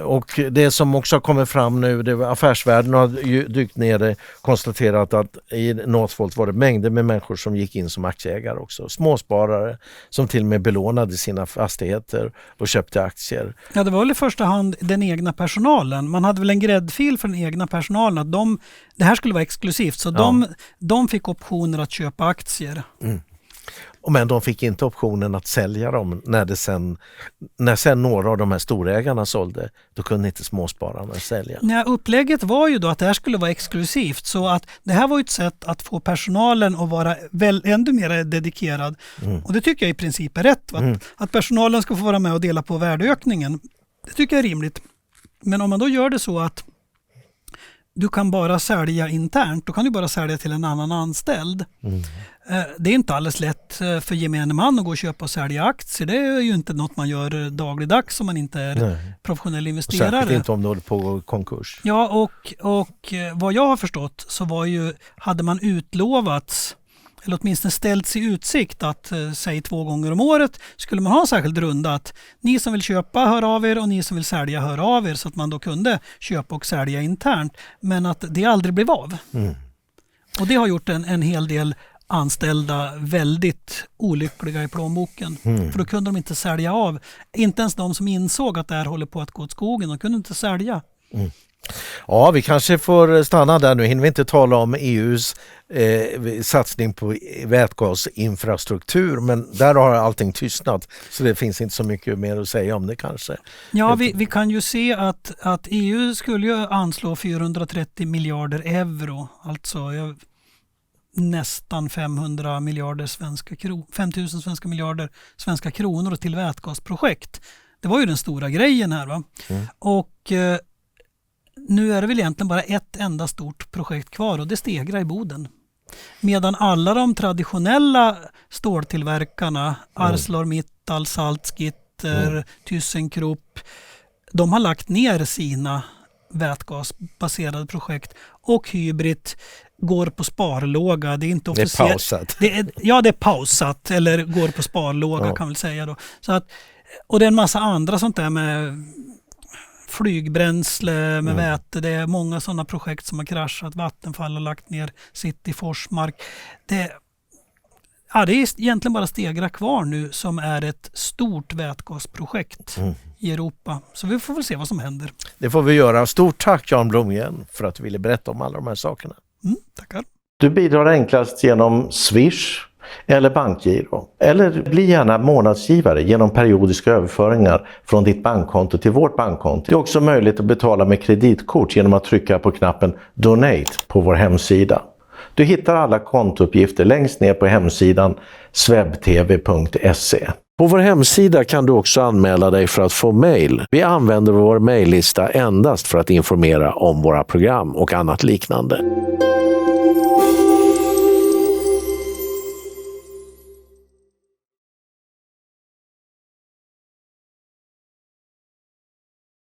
Speaker 1: Och det som också har kommit fram nu, det var affärsvärlden har dykt ner och konstaterat att i Northvolt var det mängder med människor som gick in som aktieägare också. Småsparare som till och med belånade sina fastigheter och köpte aktier.
Speaker 2: Ja, det var väl i första hand den egna personalen. Man hade väl en gräddfil för den egna personalen att det här skulle vara exklusivt. Så de fick optioner att köpa aktier.
Speaker 1: Men de fick inte optionen att sälja dem när sen några av de här storägarna sålde. Då kunde inte småspararna sälja.
Speaker 2: Nej, upplägget var ju då att det här skulle vara exklusivt. Så att det här var ett sätt att få personalen att vara ännu mer dedikerad. Och det tycker jag i princip är rätt. Att personalen ska få vara med och dela på värdeökningen. Det tycker jag är rimligt. Men om man då gör det så att du kan bara sälja internt, då kan du bara sälja till en annan anställd. Det är inte alldeles lätt för gemene man att gå och köpa och sälja aktier. Det är ju inte något man gör dagligdags om man inte är professionell investerare.
Speaker 1: Särskilt inte om det håller på konkurs.
Speaker 2: Ja, och vad jag har förstått så hade man utlovats eller åtminstone ställts i utsikt att säg 2 gånger om året skulle man ha en särskild runda att ni som vill köpa hör av er och ni som vill sälja hör av er, så att man då kunde köpa och sälja internt, men att det aldrig blev av. Och det har gjort en hel del anställda väldigt olyckliga i plånboken. För då kunde de inte sälja av. Inte ens de som insåg att det här håller på att gå åt skogen, de kunde inte sälja.
Speaker 1: Ja, vi kanske får stanna där nu. Hinner vi inte tala om EUs satsning på vätgasinfrastruktur, men där har allting tystnat, så det finns inte så mycket mer att säga om det kanske.
Speaker 2: Ja, vi kan ju se att EU skulle ju anslå 430 miljarder euro, alltså nästan 500 miljarder 5 000 svenska miljarder svenska kronor till vätgasprojekt. Det var ju den stora grejen här, va? Och nu är det väl egentligen bara ett enda stort projekt kvar, och det Stegra i Boden. Medan alla de traditionella ståltillverkarna, ArcelorMittal, Salzgitter, ThyssenKrupp, de har lagt ner sina vätgasbaserade projekt, och Hybrit går på sparlåga. Det är inte officiellt.
Speaker 1: Det är pausat.
Speaker 2: Det är pausat, eller går på sparlåga kan vi säga då. Så att, och det är en massa andra sånt där med flygbränsle, med väte. Det är många sådana projekt som har kraschat. Vattenfall har lagt ner sitt i Forsmark. Det är egentligen bara Stegra kvar nu som är ett stort vätgasprojekt i Europa. Så vi får väl se vad som händer.
Speaker 1: Det får vi göra. Stort tack Jan Blomgren för att du ville berätta om alla de här sakerna.
Speaker 2: Tackar.
Speaker 1: Du bidrar enklast genom Swish eller bankgiro. Eller bli gärna månadsgivare genom periodiska överföringar från ditt bankkonto till vårt bankkonto. Det är också möjligt att betala med kreditkort genom att trycka på knappen Donate på vår hemsida. Du hittar alla kontouppgifter längst ner på hemsidan swebtv.se. På vår hemsida kan du också anmäla dig för att få mejl. Vi använder vår mejllista endast för att informera om våra program och annat liknande.